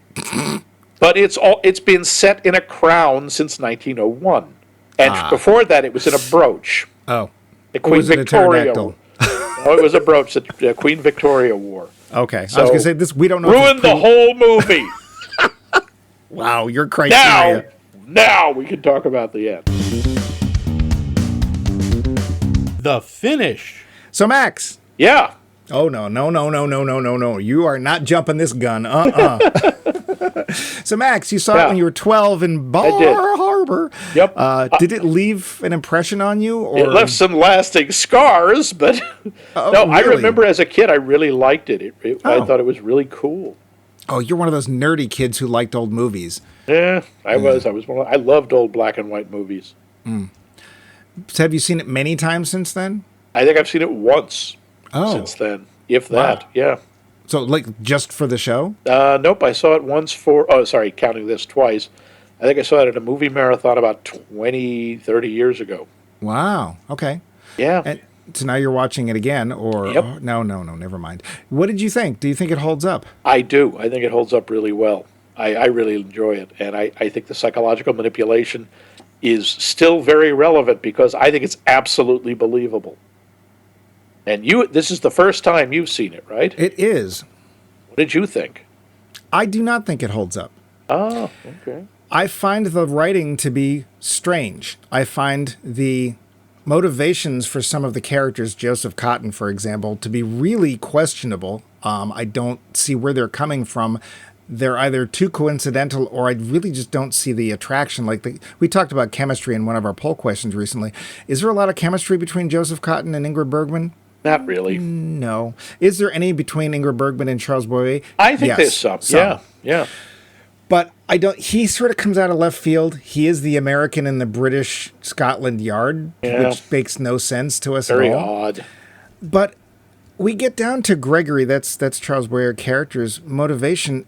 but it's been set in a crown since 1901, and before that it was in a brooch. Oh, the Queen Victoria. No, it was a brooch that Queen Victoria wore. Okay, so I was going to say this. We don't know. Ruined the whole movie. Wow, you're crazy. Now we can talk about the end. The finish. So, Max. Yeah. Oh, no. You are not jumping this gun. So, Max, you saw it when you were 12 in Bar Harbor. Yep. Did it leave an impression on you? Or? It left some lasting scars, but really? I remember as a kid I really liked it. I thought it was really cool. Oh, you're one of those nerdy kids who liked old movies. Yeah, I was. I loved old black and white movies. So have you seen it many times since then? I think I've seen it once since then, if that. Yeah. So, just for the show? Nope, I saw it once counting this twice. I think I saw it at a movie marathon about 20, 30 years ago. Wow, okay. Yeah. And so now you're watching it again, or... Yep. Oh, no, never mind. What did you think? Do you think it holds up? I do. I think it holds up really well. I really enjoy it, and I think the psychological manipulation is still very relevant because I think it's absolutely believable. And this is the first time you've seen it, right? It is. What did you think? I do not think it holds up. Oh, okay. I find the writing to be strange. I find the motivations for some of the characters, Joseph Cotton, for example, to be really questionable. I don't see where they're coming from. They're either too coincidental or I really just don't see the attraction. We talked about chemistry in one of our poll questions recently. Is there a lot of chemistry between Joseph Cotton and Ingrid Bergman? Not really. No. Is there any between Ingrid Bergman and Charles Boyer? I think there's some. Yeah. But I don't. He sort of comes out of left field. He is the American in the British Scotland Yard, which makes no sense to us Very at all. odd. But we get down to Gregory. That's Charles Boyer character's motivation,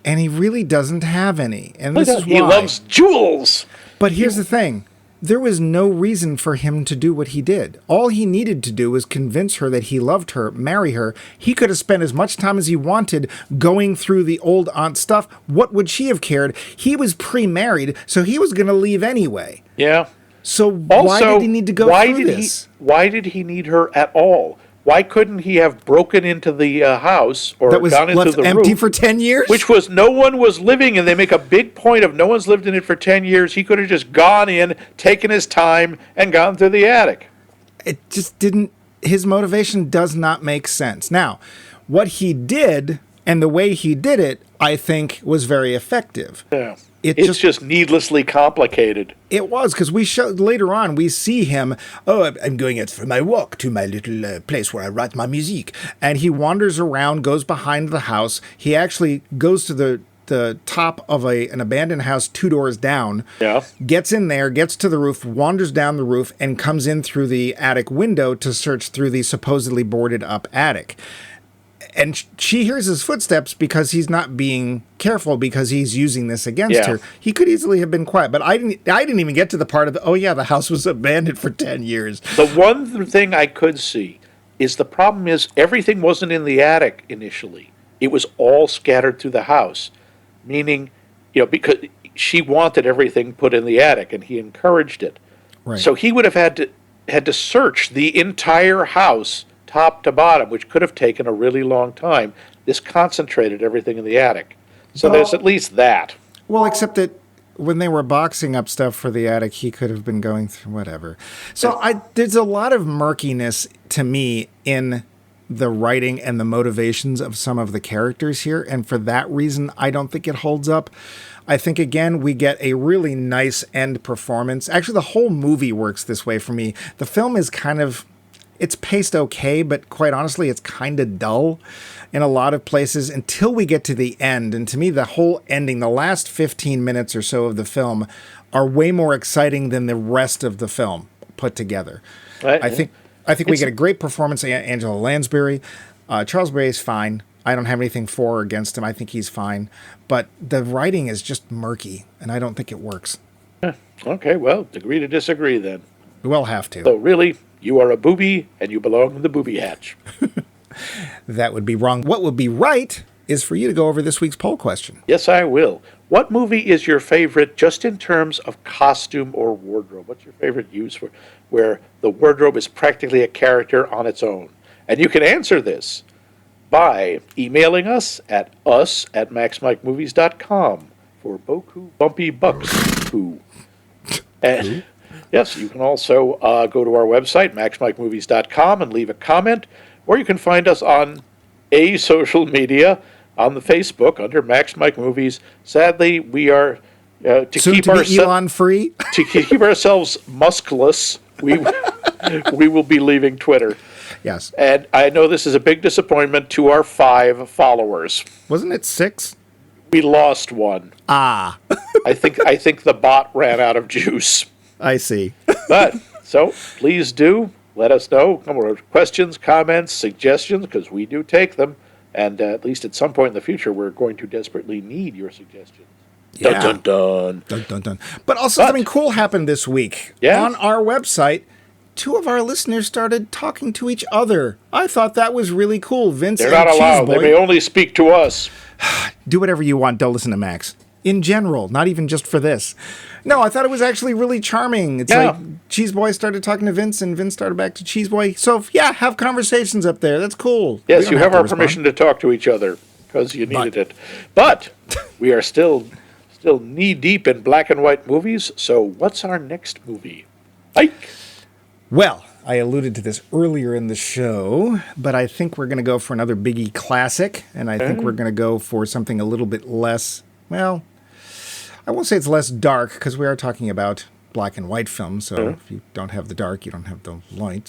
and he really doesn't have any. And this is why. He loves jewels. But here's the thing. There was no reason for him to do what he did. All he needed to do was convince her that he loved her, marry her. He could have spent as much time as he wanted going through the old aunt stuff. What would she have cared? He was pre-married, so he was going to leave anyway. Yeah. So Also, why did he need to go through this? Why did he need her at all? Why couldn't he have broken into the house or That was gone into left the empty roof, for 10 years? which was no one was living, and they make a big point of no one's lived in it for 10 years. He could have just gone in, taken his time, and gone through the attic. It just didn't, his motivation does not make sense. Now, what he did and the way he did it, I think, was very effective. Yeah. It's just needlessly complicated. It was, because we showed later on, we see him, I'm going out for my walk to my little place where I write my music. And he wanders around, goes behind the house. He actually goes to the top of an abandoned house 2 doors down, gets in there, gets to the roof, wanders down the roof, and comes in through the attic window to search through the supposedly boarded up attic. And she hears his footsteps because he's not being careful, because he's using this against her. He could easily have been quiet, but I didn't even get to the part of the house was abandoned for 10 years. The one thing I could see is the problem is everything wasn't in the attic initially. It was all scattered through the house, meaning, because she wanted everything put in the attic and he encouraged it. Right. So he would have had to search the entire house top to bottom, which could have taken a really long time. This concentrated everything in the attic. So there's at least that. Well, except that when they were boxing up stuff for the attic, he could have been going through whatever. So there's a lot of murkiness to me in the writing and the motivations of some of the characters here. And for that reason, I don't think it holds up. I think, again, we get a really nice end performance. Actually, the whole movie works this way for me. The film is it's paced okay, but quite honestly, it's kind of dull in a lot of places until we get to the end. And to me, the whole ending, the last 15 minutes or so of the film, are way more exciting than the rest of the film put together. I think we get a great performance of Angela Lansbury. Charles Boyer is fine. I don't have anything for or against him. I think he's fine. But the writing is just murky, and I don't think it works. Okay, well, agree to disagree then. We'll have to. So really, you are a booby, and you belong in the booby hatch. That would be wrong. What would be right is for you to go over this week's poll question. Yes, I will. What movie is your favorite just in terms of costume or wardrobe? What's your favorite use for where the wardrobe is practically a character on its own? And you can answer this by emailing us at maxmikemovies.com for Boku Bumpy Bucks. And yes, you can also go to our website, maxmikemovies.com, and leave a comment, or you can find us on a social media on the Facebook under Max Mike Movies. Sadly, we are to keep Elon free. To keep ourselves muskless, we will be leaving Twitter. Yes. And I know this is a big disappointment to our 5 followers. Wasn't it 6? We lost one. Ah. I think the bot ran out of juice. I see. But so please do let us know questions, comments, suggestions, because we do take them. And at least at some point in the future, we're going to desperately need your suggestions. Yeah. Dun, dun, dun. Dun, dun, dun. But also something cool happened this week. Yeah? On our website, 2 of our listeners started talking to each other. I thought that was really cool. Vince They're and not allowed. Cheeseboy. They may only speak to us. Do whatever you want. Don't listen to Max. In general, not even just for this. No, I thought it was actually really charming. It's like Cheeseboy started talking to Vince, and Vince started back to Cheeseboy. So, yeah, have conversations up there. That's cool. Yes, you have our permission to talk to each other because you needed it. But we are still knee-deep in black and white movies, so what's our next movie? Ike? Well, I alluded to this earlier in the show, but I think we're going to go for another biggie classic, and I think we're going to go for something a little bit less, well, I won't say it's less dark, because we are talking about black and white films, so if you don't have the dark, you don't have the light.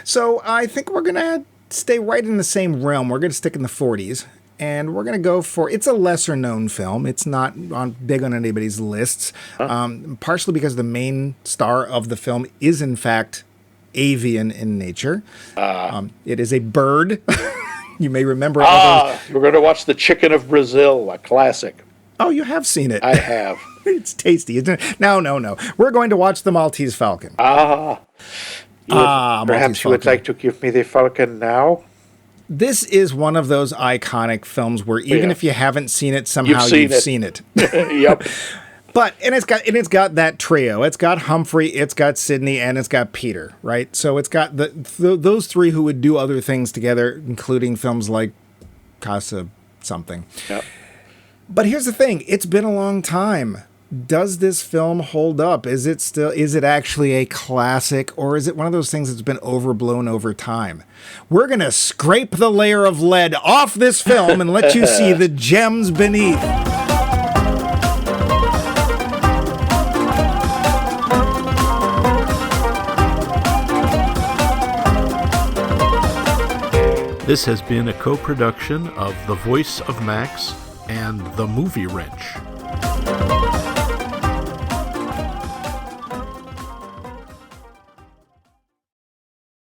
So I think we're going to stay right in the same realm. We're going to stick in the 40s, And we're going to go for, it's a lesser known film. It's not big on anybody's lists, partially because the main star of the film is in fact avian in nature. It is a bird. You may remember. We're going to watch The Chicken of Brazil, a classic. Oh, you have seen it. I have. It's tasty, isn't it? No. We're going to watch The Maltese Falcon. Perhaps you would Falcon. like to give me the falcon now? This is one of those iconic films where even if you haven't seen it, somehow you've seen it. Yep. But it's got that trio. It's got Humphrey, it's got Sidney, and it's got Peter, right? So it's got those three who would do other things together, including films like Casa something. Yep. But here's the thing: it's been a long time. Does this film hold up? Is it actually a classic, or is it one of those things that's been overblown over time? We're going to scrape the layer of lead off this film and let you see the gems beneath. This has been a co-production of The Voice of Max and The Movie Wrench.